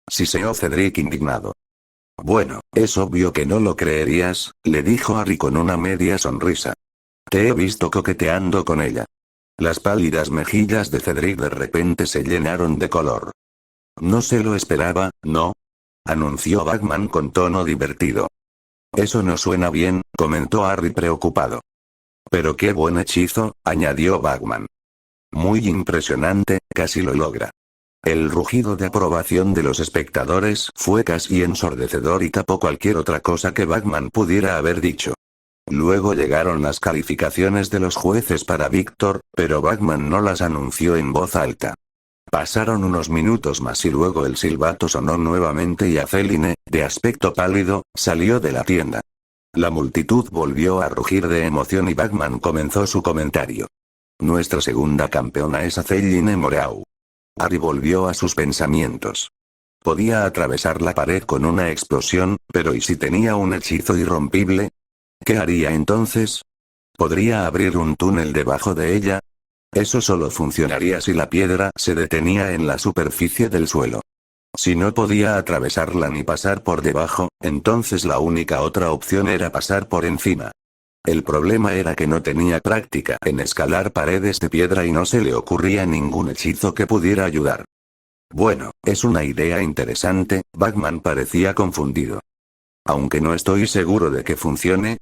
S1: siseó Cedric indignado. Bueno, es obvio que no lo creerías, le dijo Harry con una media sonrisa. Te he visto coqueteando con ella. Las pálidas mejillas de Cedric de repente se llenaron de color. No se lo esperaba, ¿no?, anunció Bagman con tono divertido. Eso no suena bien, comentó Harry preocupado. Pero qué buen hechizo, añadió Bagman. Muy impresionante, casi lo logra. El rugido de aprobación de los espectadores fue casi ensordecedor y tapó cualquier otra cosa que Bagman pudiera haber dicho. Luego llegaron las calificaciones de los jueces para Víctor, pero Bagman no las anunció en voz alta. Pasaron unos minutos más y luego el silbato sonó nuevamente y Celine, de aspecto pálido, salió de la tienda. La multitud volvió a rugir de emoción y Bagman comenzó su comentario. Nuestra segunda campeona es Celine Moreau. Harry volvió a sus pensamientos. Podía atravesar la pared con una explosión, pero ¿y si tenía un hechizo irrompible? ¿Qué haría entonces? ¿Podría abrir un túnel debajo de ella? Eso solo funcionaría si la piedra se detenía en la superficie del suelo. Si no podía atravesarla ni pasar por debajo, entonces la única otra opción era pasar por encima. El problema era que no tenía práctica en escalar paredes de piedra y no se le ocurría ningún hechizo que pudiera ayudar. Bueno, es una idea interesante, Bagman parecía confundido. Aunque no estoy seguro de que funcione,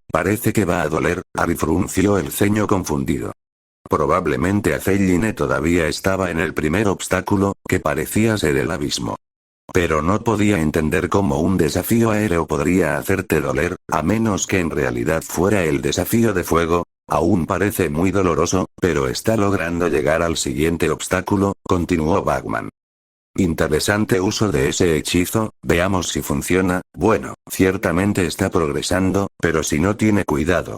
S1: parece que va a doler, Harry frunció el ceño confundido. Probablemente Celine todavía estaba en el primer obstáculo, que parecía ser el abismo. Pero no podía entender cómo un desafío aéreo podría hacerte doler, a menos que en realidad fuera el desafío de fuego. Aún parece muy doloroso, pero está logrando llegar al siguiente obstáculo, continuó Bagman. Interesante uso de ese hechizo, veamos si funciona. Bueno, ciertamente está progresando, pero si no tiene cuidado,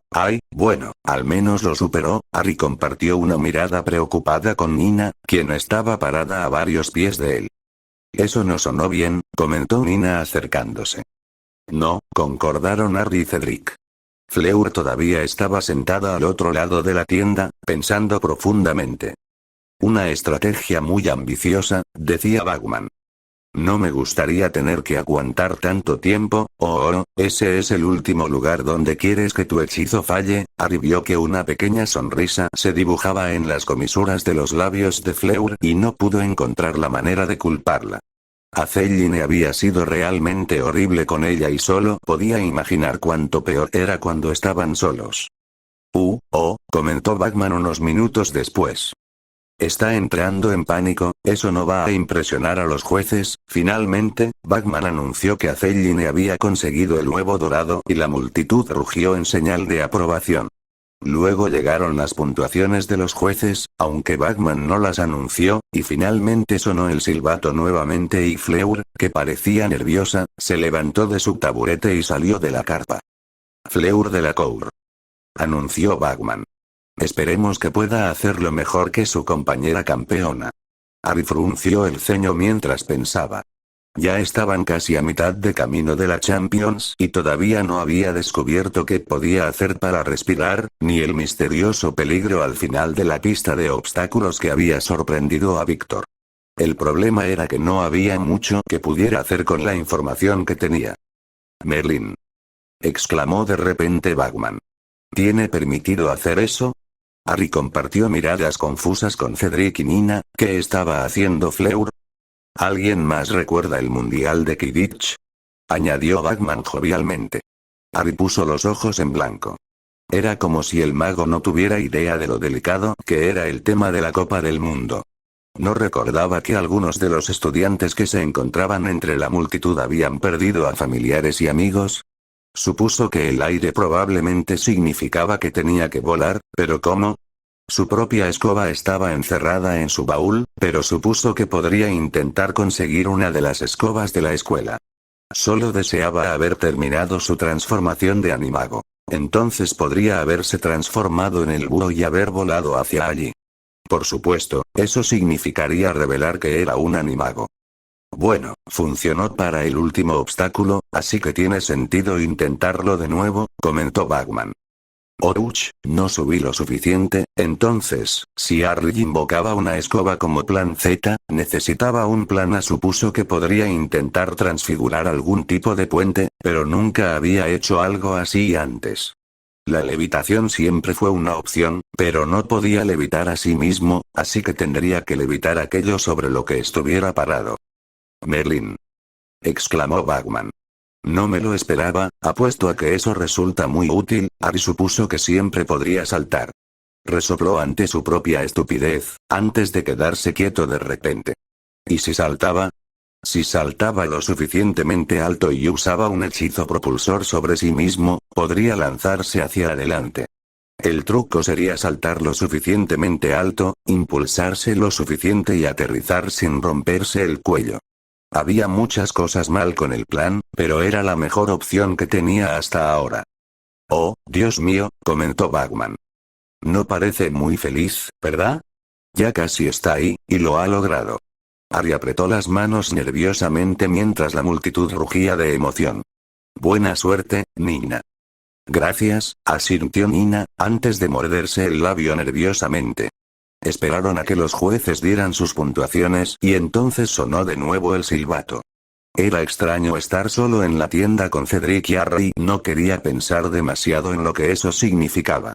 S1: bueno, al menos lo superó. Harry compartió una mirada preocupada con Nina, quien estaba parada a varios pies de él. Eso no sonó bien, comentó Nina acercándose. No, concordaron Harry y Cedric. Fleur todavía estaba sentada al otro lado de la tienda, pensando profundamente. Una estrategia muy ambiciosa, decía Bagman. No me gustaría tener que aguantar tanto tiempo. Oh, ese es el último lugar donde quieres que tu hechizo falle. Harry vio que una pequeña sonrisa se dibujaba en las comisuras de los labios de Fleur y no pudo encontrar la manera de culparla. Aceline había sido realmente horrible con ella y solo podía imaginar cuánto peor era cuando estaban solos. Comentó Bagman unos minutos después. Está entrando en pánico, eso no va a impresionar a los jueces. Finalmente, Bagman anunció que Aceline había conseguido el huevo dorado y la multitud rugió en señal de aprobación. Luego llegaron las puntuaciones de los jueces, aunque Bagman no las anunció, y finalmente sonó el silbato nuevamente y Fleur, que parecía nerviosa, se levantó de su taburete y salió de la carpa. Fleur Delacour, anunció Bagman. Esperemos que pueda hacerlo mejor que su compañera campeona. Harry frunció el ceño mientras pensaba. Ya estaban casi a mitad de camino de la Champions y todavía no había descubierto qué podía hacer para respirar, ni el misterioso peligro al final de la pista de obstáculos que había sorprendido a Víctor. El problema era que no había mucho que pudiera hacer con la información que tenía. Merlin, exclamó de repente Bagman. ¿Tiene permitido hacer eso? Harry compartió miradas confusas con Cedric y Nina. ¿Qué estaba haciendo Fleur? ¿Alguien más recuerda el Mundial de Quidditch?, añadió Bagman jovialmente. Harry puso los ojos en blanco. Era como si el mago no tuviera idea de lo delicado que era el tema de la Copa del Mundo. ¿No recordaba que algunos de los estudiantes que se encontraban entre la multitud habían perdido a familiares y amigos? Supuso que el aire probablemente significaba que tenía que volar, pero ¿cómo? Su propia escoba estaba encerrada en su baúl, pero supuso que podría intentar conseguir una de las escobas de la escuela. Solo deseaba haber terminado su transformación de animago. Entonces podría haberse transformado en el búho y haber volado hacia allí. Por supuesto, eso significaría revelar que era un animago. Bueno, funcionó para el último obstáculo, así que tiene sentido intentarlo de nuevo, comentó Bagman. Ouch, no subí lo suficiente. Entonces, si Harry invocaba una escoba como plan Z, necesitaba un plan A. Supuso que podría intentar transfigurar algún tipo de puente, pero nunca había hecho algo así antes. La levitación siempre fue una opción, pero no podía levitar a sí mismo, así que tendría que levitar aquello sobre lo que estuviera parado. Merlin, exclamó Bagman. No me lo esperaba, apuesto a que eso resulta muy útil. Harry supuso que siempre podría saltar. Resopló ante su propia estupidez, antes de quedarse quieto de repente. ¿Y si saltaba? Si saltaba lo suficientemente alto y usaba un hechizo propulsor sobre sí mismo, podría lanzarse hacia adelante. El truco sería saltar lo suficientemente alto, impulsarse lo suficiente y aterrizar sin romperse el cuello. Había muchas cosas mal con el plan, pero era la mejor opción que tenía hasta ahora. Oh, Dios mío, comentó Bagman. No parece muy feliz, ¿verdad? Ya casi está ahí, y lo ha logrado. Harry apretó las manos nerviosamente mientras la multitud rugía de emoción. Buena suerte, Nina. Gracias, asintió Nina, antes de morderse el labio nerviosamente. Esperaron a que los jueces dieran sus puntuaciones y entonces sonó de nuevo el silbato. Era extraño estar solo en la tienda con Cedric y Harry no quería pensar demasiado en lo que eso significaba.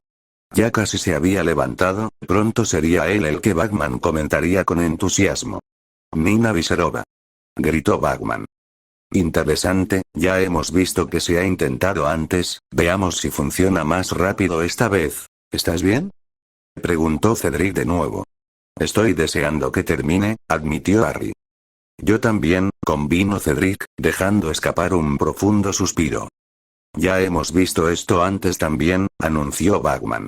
S1: Ya casi se había levantado, pronto sería él el que Bagman comentaría con entusiasmo. Nina Viserova, gritó Bagman. Interesante, ya hemos visto que se ha intentado antes, veamos si funciona más rápido esta vez. ¿Estás bien?, preguntó Cedric de nuevo. Estoy deseando que termine, admitió Harry. Yo también, convino Cedric, dejando escapar un profundo suspiro. Ya hemos visto esto antes también, anunció Bagman.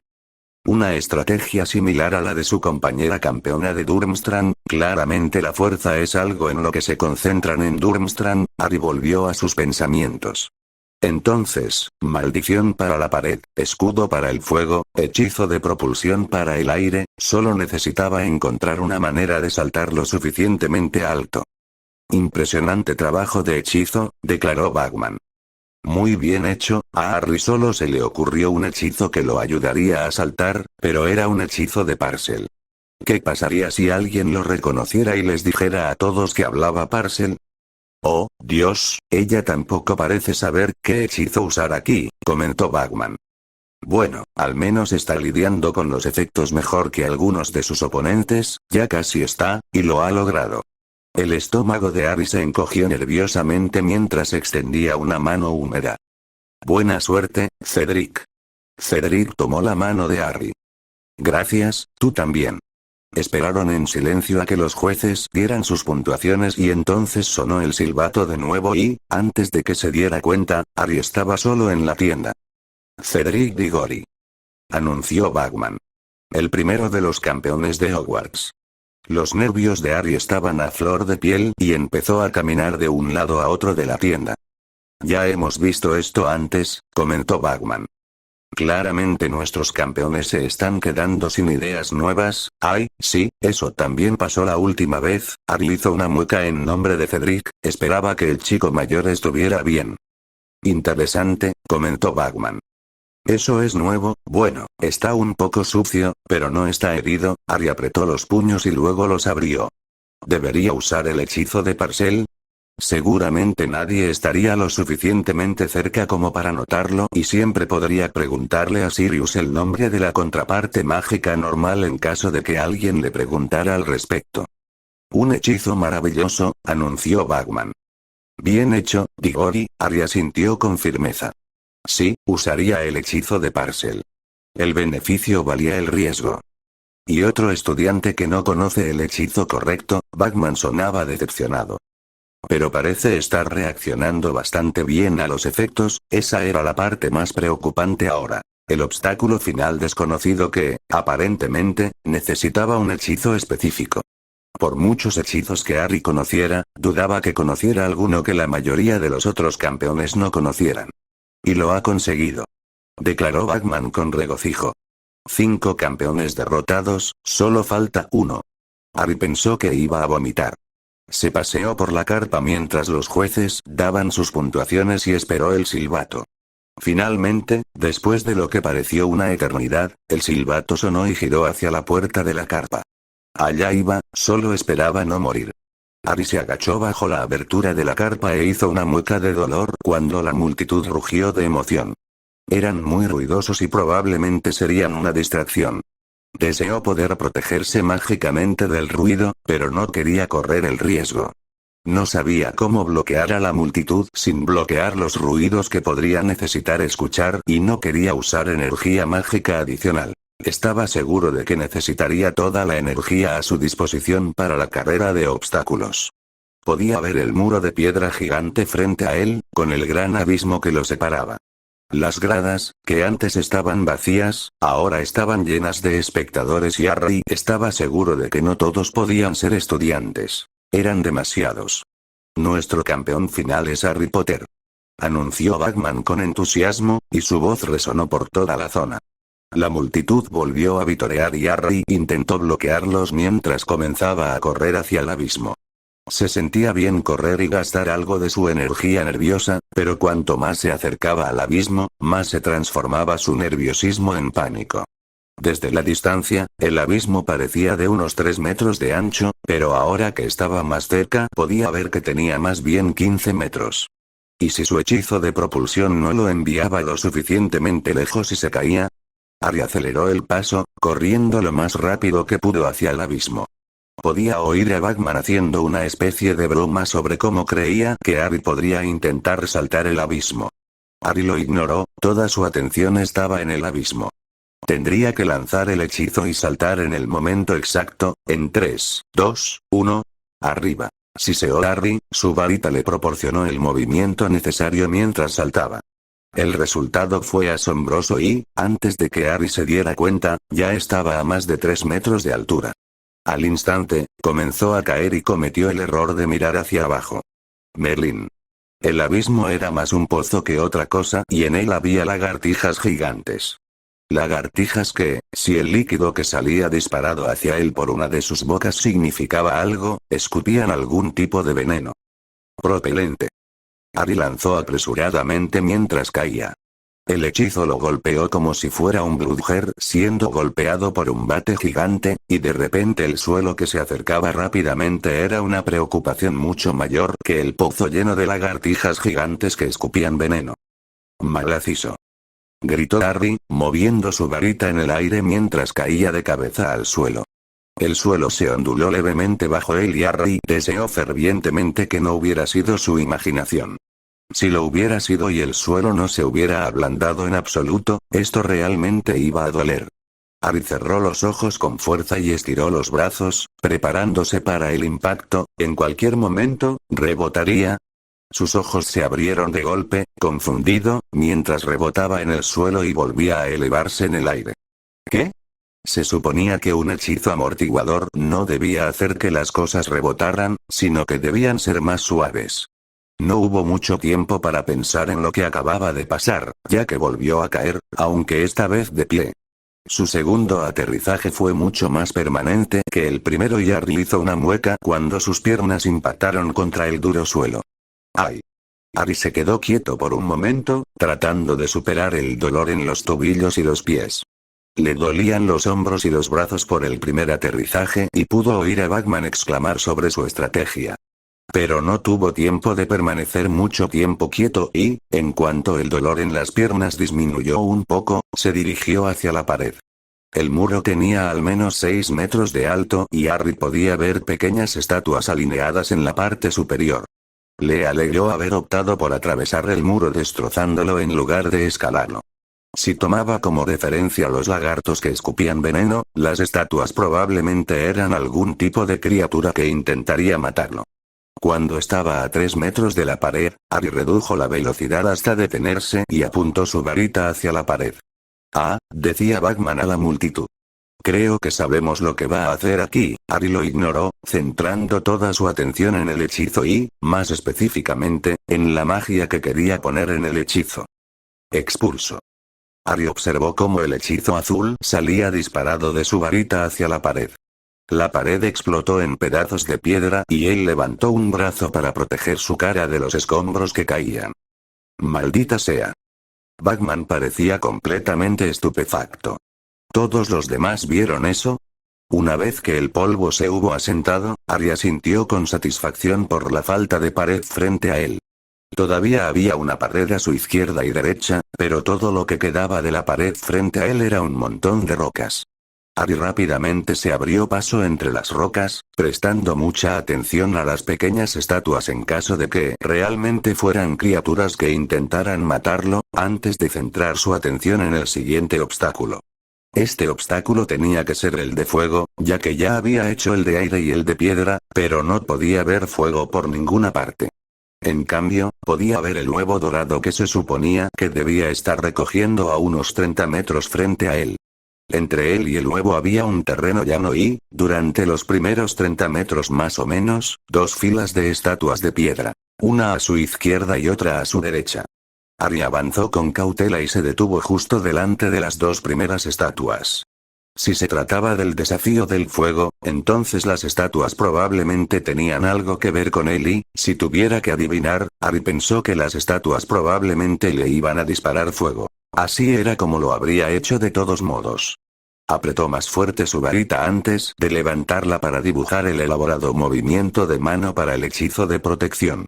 S1: Una estrategia similar a la de su compañera campeona de Durmstrang. Claramente la fuerza es algo en lo que se concentran en Durmstrang. Harry volvió a sus pensamientos. Entonces, maldición para la pared, escudo para el fuego, hechizo de propulsión para el aire, solo necesitaba encontrar una manera de saltar lo suficientemente alto. Impresionante trabajo de hechizo, declaró Bagman. Muy bien hecho. A Harry solo se le ocurrió un hechizo que lo ayudaría a saltar, pero era un hechizo de Parcel. ¿Qué pasaría si alguien lo reconociera y les dijera a todos que hablaba Parcel? Oh, Dios, ella tampoco parece saber qué hechizo usar aquí, comentó Bagman. Bueno, al menos está lidiando con los efectos mejor que algunos de sus oponentes, ya casi está, y lo ha logrado. El estómago de Harry se encogió nerviosamente mientras extendía una mano húmeda. Buena suerte, Cedric. Cedric tomó la mano de Harry. Gracias, tú también. Esperaron en silencio a que los jueces dieran sus puntuaciones y entonces sonó el silbato de nuevo y, antes de que se diera cuenta, Harry estaba solo en la tienda. Cedric Diggory, anunció Bagman. El primero de los campeones de Hogwarts. Los nervios de Harry estaban a flor de piel y empezó a caminar de un lado a otro de la tienda. Ya hemos visto esto antes, comentó Bagman. Claramente nuestros campeones se están quedando sin ideas nuevas. Ay, sí, eso también pasó la última vez. Harry hizo una mueca en nombre de Cedric, esperaba que el chico mayor estuviera bien. Interesante, comentó Bagman. Eso es nuevo, bueno, está un poco sucio, pero no está herido. Harry apretó los puños y luego los abrió. ¿Debería usar el hechizo de Parcel? Seguramente nadie estaría lo suficientemente cerca como para notarlo y siempre podría preguntarle a Sirius el nombre de la contraparte mágica normal en caso de que alguien le preguntara al respecto. Un hechizo maravilloso, anunció Bagman. Bien hecho, Diggory, Harry asintió con firmeza. Sí, usaría el hechizo de Parcel. El beneficio valía el riesgo. Y otro estudiante que no conoce el hechizo correcto, Bagman sonaba decepcionado. Pero parece estar reaccionando bastante bien a los efectos, esa era la parte más preocupante ahora. El obstáculo final desconocido que, aparentemente, necesitaba un hechizo específico. Por muchos hechizos que Harry conociera, dudaba que conociera alguno que la mayoría de los otros campeones no conocieran. Y lo ha conseguido. Declaró Bagman con regocijo. 5 campeones derrotados, solo falta uno. Harry pensó que iba a vomitar. Se paseó por la carpa mientras los jueces daban sus puntuaciones y esperó el silbato. Finalmente, después de lo que pareció una eternidad, el silbato sonó y giró hacia la puerta de la carpa. Allá iba, solo esperaba no morir. Harry se agachó bajo la abertura de la carpa e hizo una mueca de dolor cuando la multitud rugió de emoción. Eran muy ruidosos y probablemente serían una distracción. Deseó poder protegerse mágicamente del ruido, pero no quería correr el riesgo. No sabía cómo bloquear a la multitud sin bloquear los ruidos que podría necesitar escuchar y no quería usar energía mágica adicional. Estaba seguro de que necesitaría toda la energía a su disposición para la carrera de obstáculos. Podía ver el muro de piedra gigante frente a él, con el gran abismo que lo separaba. Las gradas, que antes estaban vacías, ahora estaban llenas de espectadores y Harry estaba seguro de que no todos podían ser estudiantes. Eran demasiados. Nuestro campeón final es Harry Potter, anunció Bagman con entusiasmo, y su voz resonó por toda la zona. La multitud volvió a vitorear y Harry intentó bloquearlos mientras comenzaba a correr hacia el abismo. Se sentía bien correr y gastar algo de su energía nerviosa, pero cuanto más se acercaba al abismo, más se transformaba su nerviosismo en pánico. Desde la distancia, el abismo parecía de unos 3 metros de ancho, pero ahora que estaba más cerca podía ver que tenía más bien 15 metros. ¿Y si su hechizo de propulsión no lo enviaba lo suficientemente lejos y se caía? Harry aceleró el paso, corriendo lo más rápido que pudo hacia el abismo. Podía oír a Bagman haciendo una especie de broma sobre cómo creía que Harry podría intentar saltar el abismo. Harry lo ignoró, toda su atención estaba en el abismo. Tendría que lanzar el hechizo y saltar en el momento exacto, en 3, 2, 1, arriba. Siseó Harry, su varita le proporcionó el movimiento necesario mientras saltaba. El resultado fue asombroso y, antes de que Harry se diera cuenta, ya estaba a más de 3 metros de altura. Al instante, comenzó a caer y cometió el error de mirar hacia abajo. Merlín. El abismo era más un pozo que otra cosa y en él había lagartijas gigantes. Lagartijas que, si el líquido que salía disparado hacia él por una de sus bocas significaba algo, escupían algún tipo de veneno. Propelente. Harry lanzó apresuradamente mientras caía. El hechizo lo golpeó como si fuera un bludger siendo golpeado por un bate gigante, y de repente el suelo que se acercaba rápidamente era una preocupación mucho mayor que el pozo lleno de lagartijas gigantes que escupían veneno. Malaciso. Gritó Harry, moviendo su varita en el aire mientras caía de cabeza al suelo. El suelo se onduló levemente bajo él y Harry deseó fervientemente que no hubiera sido su imaginación. Si lo hubiera sido y el suelo no se hubiera ablandado en absoluto, esto realmente iba a doler. Harry cerró los ojos con fuerza y estiró los brazos, preparándose para el impacto. En cualquier momento, rebotaría. Sus ojos se abrieron de golpe, confundido, mientras rebotaba en el suelo y volvía a elevarse en el aire. ¿Qué? Se suponía que un hechizo amortiguador no debía hacer que las cosas rebotaran, sino que debían ser más suaves. No hubo mucho tiempo para pensar en lo que acababa de pasar, ya que volvió a caer, aunque esta vez de pie. Su segundo aterrizaje fue mucho más permanente que el primero y Harry hizo una mueca cuando sus piernas impactaron contra el duro suelo. ¡Ay! Harry se quedó quieto por un momento, tratando de superar el dolor en los tobillos y los pies. Le dolían los hombros y los brazos por el primer aterrizaje y pudo oír a Bagman exclamar sobre su estrategia. Pero no tuvo tiempo de permanecer mucho tiempo quieto y, en cuanto el dolor en las piernas disminuyó un poco, se dirigió hacia la pared. El muro tenía al menos 6 metros de alto y Harry podía ver pequeñas estatuas alineadas en la parte superior. Le alegró haber optado por atravesar el muro destrozándolo en lugar de escalarlo. Si tomaba como referencia los lagartos que escupían veneno, las estatuas probablemente eran algún tipo de criatura que intentaría matarlo. Cuando estaba a 3 metros de la pared, Harry redujo la velocidad hasta detenerse y apuntó su varita hacia la pared. Ah, decía Bagman a la multitud. Creo que sabemos lo que va a hacer aquí. Harry lo ignoró, centrando toda su atención en el hechizo y, más específicamente, en la magia que quería poner en el hechizo. Expulso. Harry observó cómo el hechizo azul salía disparado de su varita hacia la pared. La pared explotó en pedazos de piedra y él levantó un brazo para proteger su cara de los escombros que caían. Maldita sea. Bagman parecía completamente estupefacto. ¿Todos los demás vieron eso? Una vez que el polvo se hubo asentado, Harry asintió con satisfacción por la falta de pared frente a él. Todavía había una pared a su izquierda y derecha, pero todo lo que quedaba de la pared frente a él era un montón de rocas. Harry rápidamente se abrió paso entre las rocas, prestando mucha atención a las pequeñas estatuas en caso de que realmente fueran criaturas que intentaran matarlo, antes de centrar su atención en el siguiente obstáculo. Este obstáculo tenía que ser el de fuego, ya que ya había hecho el de aire y el de piedra, pero no podía ver fuego por ninguna parte. En cambio, podía ver el huevo dorado que se suponía que debía estar recogiendo a unos 30 metros frente a él. Entre él y el huevo había un terreno llano y, durante los primeros 30 metros más o menos, 2 filas de estatuas de piedra. Una a su izquierda y otra a su derecha. Harry avanzó con cautela y se detuvo justo delante de las 2 primeras estatuas. Si se trataba del desafío del fuego, entonces las estatuas probablemente tenían algo que ver con él y, si tuviera que adivinar, Harry pensó que las estatuas probablemente le iban a disparar fuego. Así era como lo habría hecho de todos modos. Apretó más fuerte su varita antes de levantarla para dibujar el elaborado movimiento de mano para el hechizo de protección.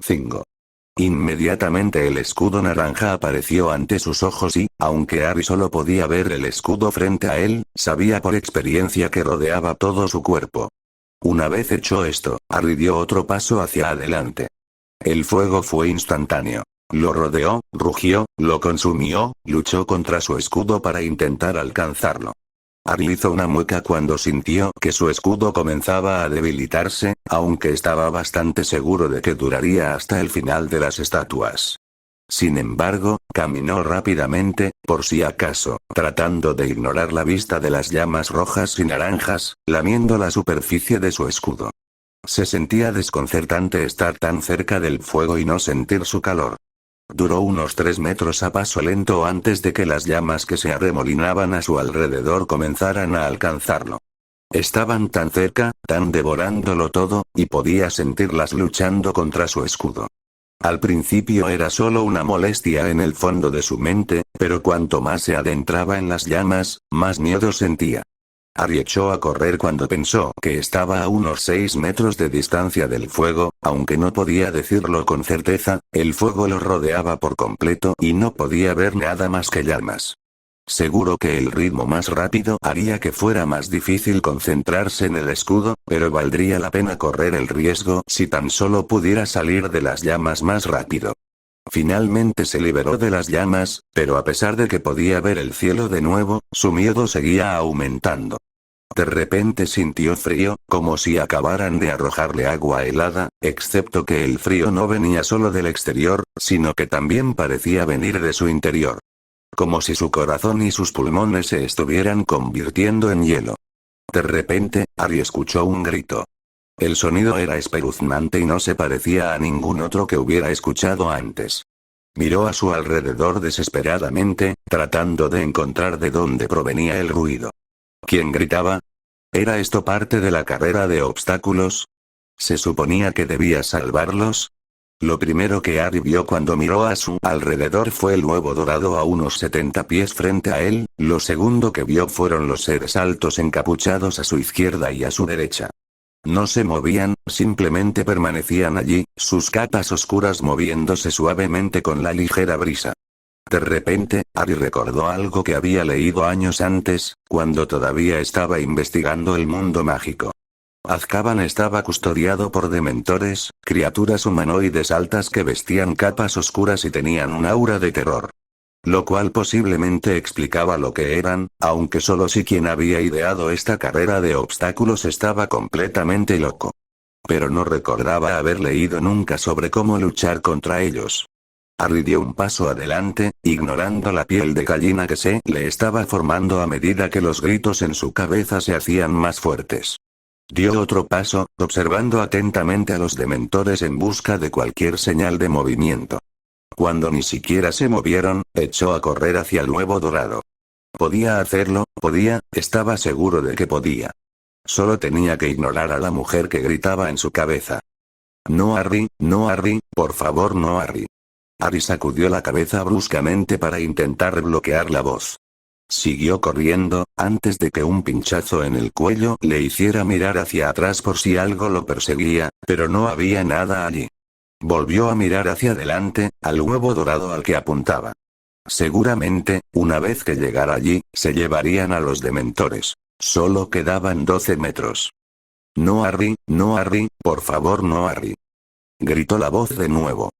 S1: 5. Inmediatamente el escudo naranja apareció ante sus ojos y, aunque Harry solo podía ver el escudo frente a él, sabía por experiencia que rodeaba todo su cuerpo. Una vez hecho esto, Harry dio otro paso hacia adelante. El fuego fue instantáneo. Lo rodeó, rugió, lo consumió, luchó contra su escudo para intentar alcanzarlo. Harry hizo una mueca cuando sintió que su escudo comenzaba a debilitarse, aunque estaba bastante seguro de que duraría hasta el final de las estatuas. Sin embargo, caminó rápidamente, por si acaso, tratando de ignorar la vista de las llamas rojas y naranjas, lamiendo la superficie de su escudo. Se sentía desconcertante estar tan cerca del fuego y no sentir su calor. Duró unos 3 metros a paso lento antes de que las llamas que se arremolinaban a su alrededor comenzaran a alcanzarlo. Estaban tan cerca, tan devorándolo todo, y podía sentirlas luchando contra su escudo. Al principio era solo una molestia en el fondo de su mente, pero cuanto más se adentraba en las llamas, más miedo sentía. Harry echó a correr cuando pensó que estaba a unos 6 metros de distancia del fuego, aunque no podía decirlo con certeza, el fuego lo rodeaba por completo y no podía ver nada más que llamas. Seguro que el ritmo más rápido haría que fuera más difícil concentrarse en el escudo, pero valdría la pena correr el riesgo si tan solo pudiera salir de las llamas más rápido. Finalmente se liberó de las llamas, pero a pesar de que podía ver el cielo de nuevo, su miedo seguía aumentando. De repente sintió frío, como si acabaran de arrojarle agua helada, excepto que el frío no venía solo del exterior, sino que también parecía venir de su interior. Como si su corazón y sus pulmones se estuvieran convirtiendo en hielo. De repente, Harry escuchó un grito. El sonido era espeluznante y no se parecía a ningún otro que hubiera escuchado antes. Miró a su alrededor desesperadamente, tratando de encontrar de dónde provenía el ruido. ¿Quién gritaba? ¿Era esto parte de la carrera de obstáculos? ¿Se suponía que debía salvarlos? Lo primero que Harry vio cuando miró a su alrededor fue el huevo dorado a unos 70 pies frente a él, lo segundo que vio fueron los seres altos encapuchados a su izquierda y a su derecha. No se movían, simplemente permanecían allí, sus capas oscuras moviéndose suavemente con la ligera brisa. De repente, Harry recordó algo que había leído años antes, cuando todavía estaba investigando el mundo mágico. Azkaban estaba custodiado por dementores, criaturas humanoides altas que vestían capas oscuras y tenían un aura de terror. Lo cual posiblemente explicaba lo que eran, aunque solo si quien había ideado esta carrera de obstáculos estaba completamente loco. Pero no recordaba haber leído nunca sobre cómo luchar contra ellos. Harry dio un paso adelante, ignorando la piel de gallina que se le estaba formando a medida que los gritos en su cabeza se hacían más fuertes. Dio otro paso, observando atentamente a los dementores en busca de cualquier señal de movimiento. Cuando ni siquiera se movieron, echó a correr hacia el huevo dorado. Podía hacerlo, estaba seguro de que podía. Solo tenía que ignorar a la mujer que gritaba en su cabeza. No Harry, por favor no Harry. Harry sacudió la cabeza bruscamente para intentar bloquear la voz. Siguió corriendo, antes de que un pinchazo en el cuello le hiciera mirar hacia atrás por si algo lo perseguía, pero no había nada allí. Volvió a mirar hacia adelante, al huevo dorado al que apuntaba. Seguramente, una vez que llegara allí, se llevarían a los dementores. Solo quedaban 12 metros. No Harry, por favor no Harry. Gritó la voz de nuevo.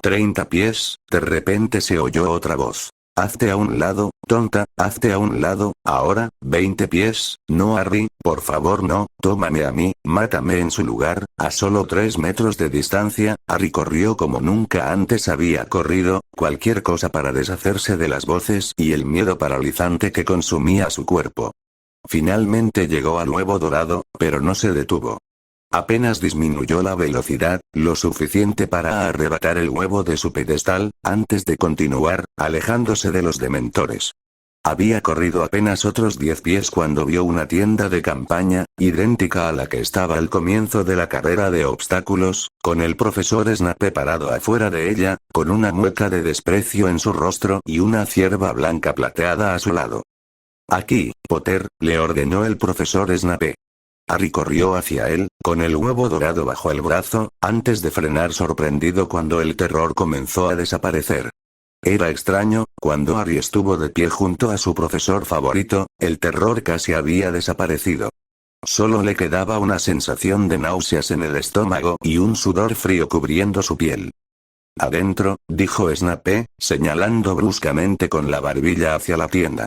S1: 30 pies, de repente se oyó otra voz. Hazte a un lado, tonta, hazte a un lado, ahora, 20 pies, no Harry, por favor no, tómame a mí, mátame en su lugar, a solo 3 metros de distancia, Harry corrió como nunca antes había corrido, cualquier cosa para deshacerse de las voces y el miedo paralizante que consumía su cuerpo. Finalmente llegó al huevo dorado, pero no se detuvo. Apenas disminuyó la velocidad, lo suficiente para arrebatar el huevo de su pedestal, antes de continuar, alejándose de los dementores. Había corrido apenas otros 10 pies cuando vio una tienda de campaña, idéntica a la que estaba al comienzo de la carrera de obstáculos, con el profesor Snape parado afuera de ella, con una mueca de desprecio en su rostro y una cierva blanca plateada a su lado. Aquí, Potter, le ordenó el profesor Snape. Harry corrió hacia él, con el huevo dorado bajo el brazo, antes de frenar sorprendido cuando el terror comenzó a desaparecer. Era extraño, cuando Harry estuvo de pie junto a su profesor favorito, el terror casi había desaparecido. Solo le quedaba una sensación de náuseas en el estómago y un sudor frío cubriendo su piel. Adentro, dijo Snape, señalando bruscamente con la barbilla hacia la tienda.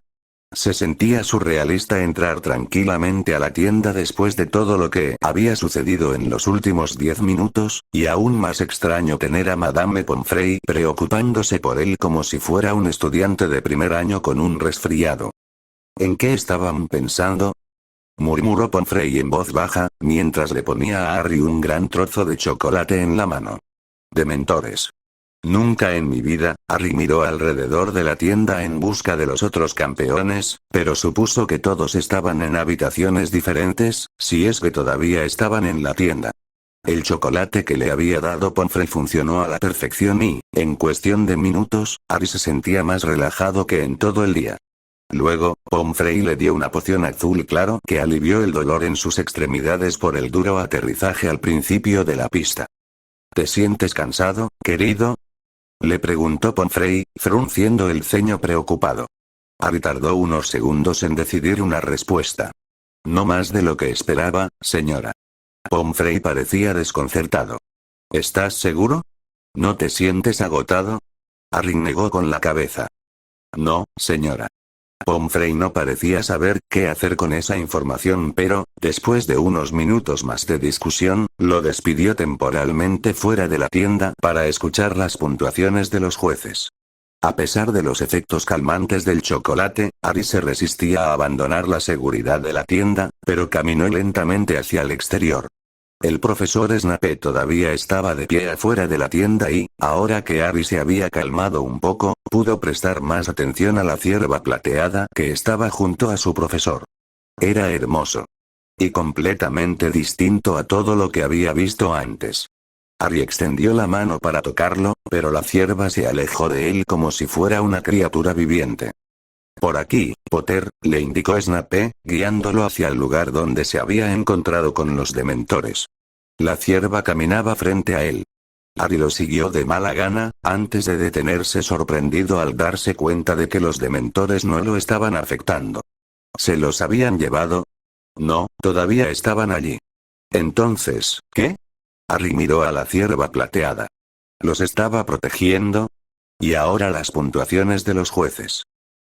S1: Se sentía surrealista entrar tranquilamente a la tienda después de todo lo que había sucedido en los últimos 10 minutos, y aún más extraño tener a Madame Pomfrey preocupándose por él como si fuera un estudiante de primer año con un resfriado. ¿En qué estaban pensando?, murmuró Pomfrey en voz baja, mientras le ponía a Harry un gran trozo de chocolate en la mano. Dementores. Nunca en mi vida, Harry miró alrededor de la tienda en busca de los otros campeones, pero supuso que todos estaban en habitaciones diferentes, si es que todavía estaban en la tienda. El chocolate que le había dado Pomfrey funcionó a la perfección y, en cuestión de minutos, Harry se sentía más relajado que en todo el día. Luego, Pomfrey le dio una poción azul claro que alivió el dolor en sus extremidades por el duro aterrizaje al principio de la pista. ¿Te sientes cansado, querido?, le preguntó Pomfrey, frunciendo el ceño preocupado. Harry tardó unos segundos en decidir una respuesta. No más de lo que esperaba, señora. Pomfrey parecía desconcertado. ¿Estás seguro? ¿No te sientes agotado? Harry negó con la cabeza. No, señora. Pomfrey no parecía saber qué hacer con esa información, pero, después de unos minutos más de discusión, lo despidió temporalmente fuera de la tienda para escuchar las puntuaciones de los jueces. A pesar de los efectos calmantes del chocolate, Harry se resistía a abandonar la seguridad de la tienda, pero caminó lentamente hacia el exterior. El profesor Snape todavía estaba de pie afuera de la tienda y, ahora que Harry se había calmado un poco, pudo prestar más atención a la cierva plateada que estaba junto a su profesor. Era hermoso. Y completamente distinto a todo lo que había visto antes. Harry extendió la mano para tocarlo, pero la cierva se alejó de él como si fuera una criatura viviente. Por aquí, Potter, le indicó Snape, guiándolo hacia el lugar donde se había encontrado con los dementores. La cierva caminaba frente a él. Harry lo siguió de mala gana, antes de detenerse sorprendido al darse cuenta de que los dementores no lo estaban afectando. ¿Se los habían llevado? No, todavía estaban allí. Entonces, ¿qué? Harry miró a la cierva plateada. ¿Los estaba protegiendo? Y ahora las puntuaciones de los jueces,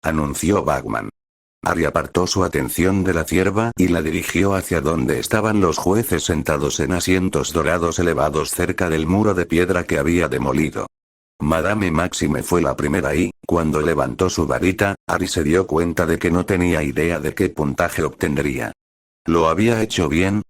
S1: anunció Bagman. Harry apartó su atención de la cierva y la dirigió hacia donde estaban los jueces sentados en asientos dorados elevados cerca del muro de piedra que había demolido. Madame Maxime fue la primera y, cuando levantó su varita, Harry se dio cuenta de que no tenía idea de qué puntaje obtendría. ¿Lo había hecho bien?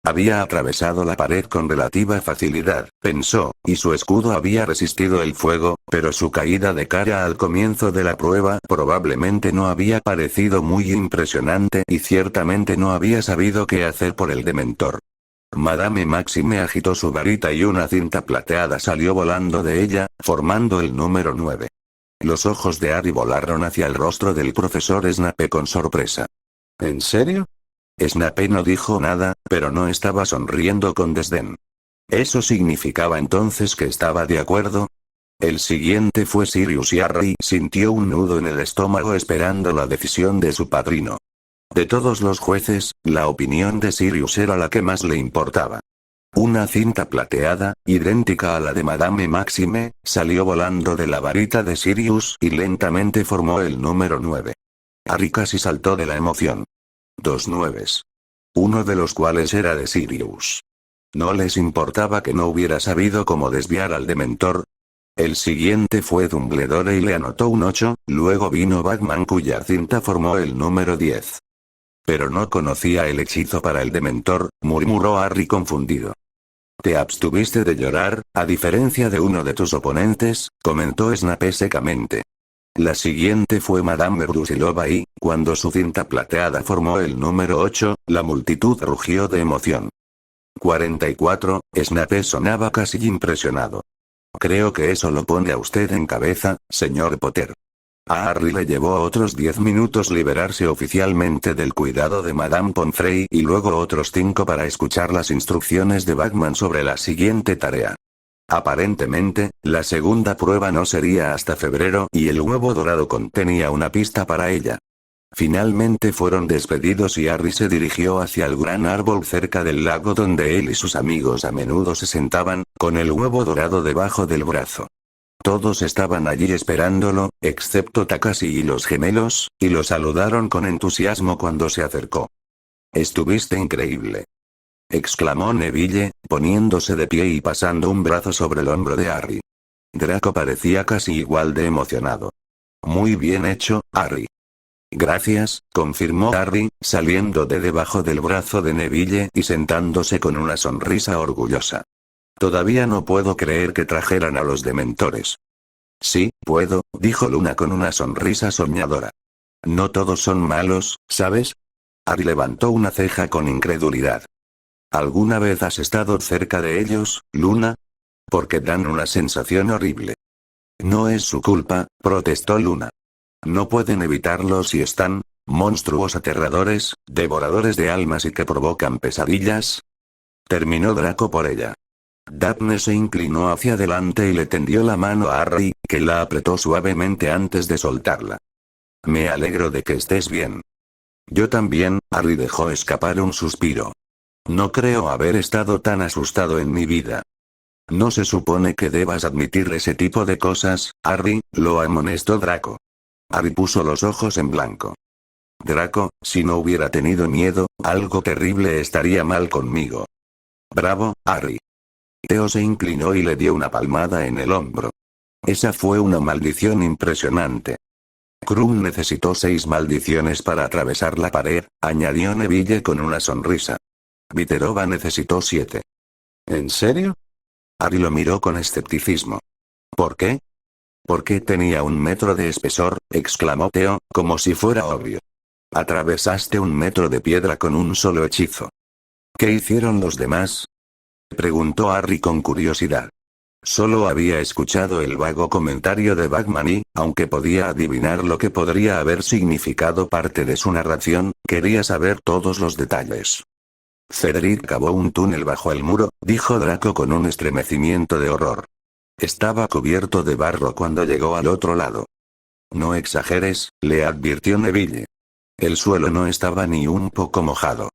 S1: Había atravesado la pared con relativa facilidad, pensó, y su escudo había resistido el fuego, pero su caída de cara al comienzo de la prueba probablemente no había parecido muy impresionante y ciertamente no había sabido qué hacer por el dementor. Madame Maxime agitó su varita y una cinta plateada salió volando de ella, formando el número 9. Los ojos de Harry volaron hacia el rostro del profesor Snape con sorpresa. ¿En serio? Snape no dijo nada, pero no estaba sonriendo con desdén. ¿Eso significaba entonces que estaba de acuerdo? El siguiente fue Sirius y Harry sintió un nudo en el estómago esperando la decisión de su padrino. De todos los jueces, la opinión de Sirius era la que más le importaba. Una cinta plateada, idéntica a la de Madame Maxime, salió volando de la varita de Sirius y lentamente formó el número 9. Harry casi saltó de la emoción. 2 nueves. Uno de los cuales era de Sirius. No les importaba que no hubiera sabido cómo desviar al dementor. El siguiente fue Dumbledore y le anotó un 8, luego vino Bagman cuya cinta formó el número 10. Pero no conocía el hechizo para el dementor, murmuró Harry confundido. Te abstuviste de llorar, a diferencia de uno de tus oponentes, comentó Snape secamente. La siguiente fue Madame Brusilova y, cuando su cinta plateada formó el número 8, la multitud rugió de emoción. 44, Snape sonaba casi impresionado. Creo que eso lo pone a usted en cabeza, señor Potter. A Harry le llevó otros 10 minutos liberarse oficialmente del cuidado de Madame Pomfrey y luego otros 5 para escuchar las instrucciones de Bagman sobre la siguiente tarea. Aparentemente, la segunda prueba no sería hasta febrero y el huevo dorado contenía una pista para ella. Finalmente fueron despedidos y Harry se dirigió hacia el gran árbol cerca del lago donde él y sus amigos a menudo se sentaban, con el huevo dorado debajo del brazo. Todos estaban allí esperándolo, excepto Takashi y los gemelos, y lo saludaron con entusiasmo cuando se acercó. «Estuviste increíble», exclamó Neville, poniéndose de pie y pasando un brazo sobre el hombro de Harry. Draco parecía casi igual de emocionado. «Muy bien hecho, Harry». «Gracias», confirmó Harry, saliendo de debajo del brazo de Neville y sentándose con una sonrisa orgullosa. «Todavía no puedo creer que trajeran a los dementores». «Sí, puedo», dijo Luna con una sonrisa soñadora. «No todos son malos, ¿sabes?» Harry levantó una ceja con incredulidad. ¿Alguna vez has estado cerca de ellos, Luna? Porque dan una sensación horrible. No es su culpa, protestó Luna. No pueden evitarlo si están, monstruos aterradores, devoradores de almas y que provocan pesadillas. Terminó Draco por ella. Daphne se inclinó hacia adelante y le tendió la mano a Harry, que la apretó suavemente antes de soltarla. Me alegro de que estés bien. Yo también, Harry dejó escapar un suspiro. No creo haber estado tan asustado en mi vida. No se supone que debas admitir ese tipo de cosas, Harry, lo amonestó Draco. Harry puso los ojos en blanco. Draco, si no hubiera tenido miedo, algo terrible estaría mal conmigo. Bravo, Harry. Theo se inclinó y le dio una palmada en el hombro. Esa fue una maldición impresionante. Krum necesitó 6 maldiciones para atravesar la pared, añadió Neville con una sonrisa. Viterova necesitó 7. ¿En serio? Harry lo miró con escepticismo. ¿Por qué? Porque tenía 1 metro de espesor, exclamó Theo, como si fuera obvio. Atravesaste 1 metro de piedra con un solo hechizo. ¿Qué hicieron los demás? Preguntó Harry con curiosidad. Solo había escuchado el vago comentario de Bagman y, aunque podía adivinar lo que podría haber significado parte de su narración, quería saber todos los detalles. Cedric cavó un túnel bajo el muro, dijo Draco con un estremecimiento de horror. Estaba cubierto de barro cuando llegó al otro lado. No exageres, le advirtió Neville. El suelo no estaba ni un poco mojado.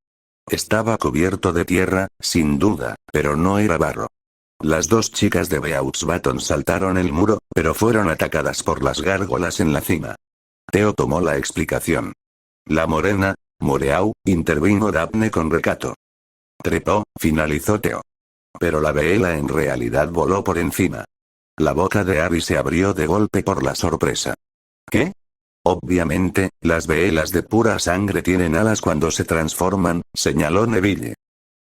S1: Estaba cubierto de tierra, sin duda, pero no era barro. Las 2 chicas de Beauxbaton saltaron el muro, pero fueron atacadas por las gárgolas en la cima. Theo tomó la explicación. La morena, Moreau, intervino Daphne con recato. Trepó, finalizó Theo. Pero la vela en realidad voló por encima. La boca de Harry se abrió de golpe por la sorpresa. ¿Qué? Obviamente, las velas de pura sangre tienen alas cuando se transforman, señaló Neville.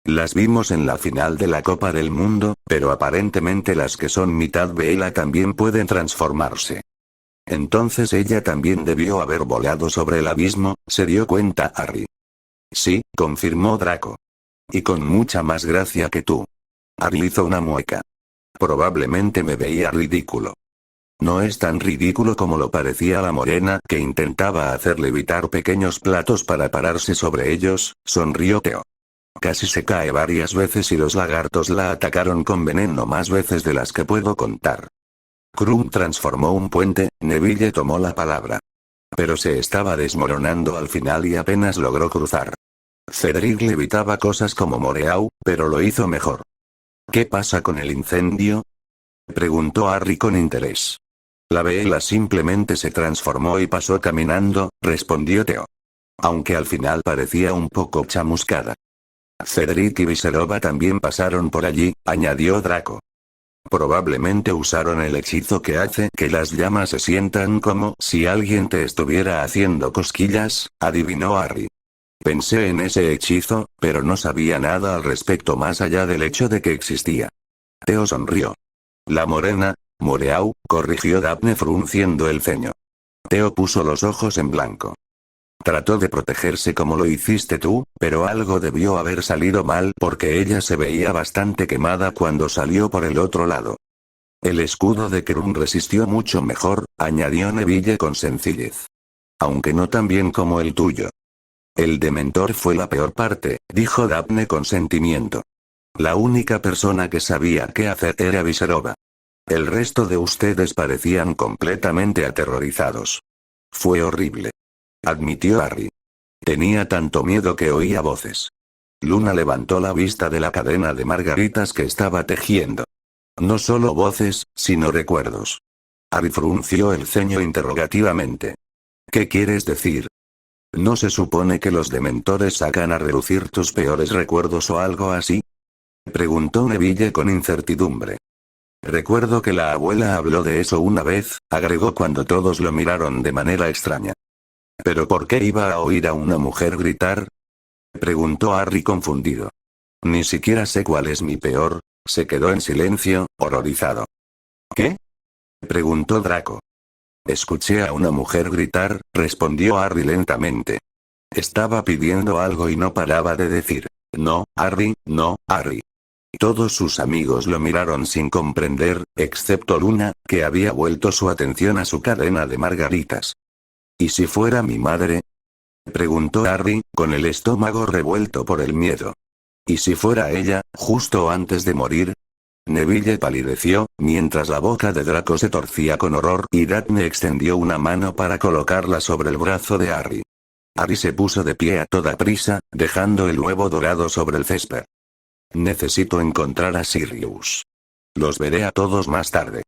S1: Las vimos en la final de la Copa del Mundo, pero aparentemente las que son mitad vela también pueden transformarse. Entonces ella también debió haber volado sobre el abismo, se dio cuenta Harry. Sí, confirmó Draco. Y con mucha más gracia que tú. Harry hizo una mueca. Probablemente me veía ridículo. No es tan ridículo como lo parecía la morena que intentaba hacer levitar pequeños platos para pararse sobre ellos, sonrió Theo. Casi se cae varias veces y los lagartos la atacaron con veneno más veces de las que puedo contar. Krum transformó un puente, Neville tomó la palabra. Pero se estaba desmoronando al final y apenas logró cruzar. Cedric levitaba cosas como Moreau, pero lo hizo mejor. ¿Qué pasa con el incendio? Preguntó Harry con interés. La vela simplemente se transformó y pasó caminando, respondió Theo. Aunque al final parecía un poco chamuscada. Cedric y Viserova también pasaron por allí, añadió Draco. Probablemente usaron el hechizo que hace que las llamas se sientan como si alguien te estuviera haciendo cosquillas, adivinó Harry. Pensé en ese hechizo, pero no sabía nada al respecto más allá del hecho de que existía. Theo sonrió. La morena, Moreau, corrigió Daphne frunciendo el ceño. Theo puso los ojos en blanco. Trató de protegerse como lo hiciste tú, pero algo debió haber salido mal porque ella se veía bastante quemada cuando salió por el otro lado. El escudo de Krum resistió mucho mejor, añadió Neville con sencillez. Aunque no tan bien como el tuyo. El dementor fue la peor parte, dijo Daphne con sentimiento. La única persona que sabía qué hacer era Viserova. El resto de ustedes parecían completamente aterrorizados. Fue horrible. Admitió Harry. Tenía tanto miedo que oía voces. Luna levantó la vista de la cadena de margaritas que estaba tejiendo. No solo voces, sino recuerdos. Harry frunció el ceño interrogativamente. ¿Qué quieres decir? ¿No se supone que los dementores sacan a relucir tus peores recuerdos o algo así? Preguntó Neville con incertidumbre. Recuerdo que la abuela habló de eso una vez, agregó cuando todos lo miraron de manera extraña. ¿Pero por qué iba a oír a una mujer gritar? Preguntó Harry confundido. Ni siquiera sé cuál es mi peor, se quedó en silencio, horrorizado. ¿Qué? Preguntó Draco. Escuché a una mujer gritar, respondió Harry lentamente. Estaba pidiendo algo y no paraba de decir. No, Harry, no, Harry. Todos sus amigos lo miraron sin comprender, excepto Luna, que había vuelto su atención a su cadena de margaritas. ¿Y si fuera mi madre? Preguntó Harry, con el estómago revuelto por el miedo. ¿Y si fuera ella, justo antes de morir? Neville palideció, mientras la boca de Draco se torcía con horror y Daphne extendió una mano para colocarla sobre el brazo de Harry. Harry se puso de pie a toda prisa, dejando el huevo dorado sobre el césped. Necesito encontrar a Sirius. Los veré a todos más tarde.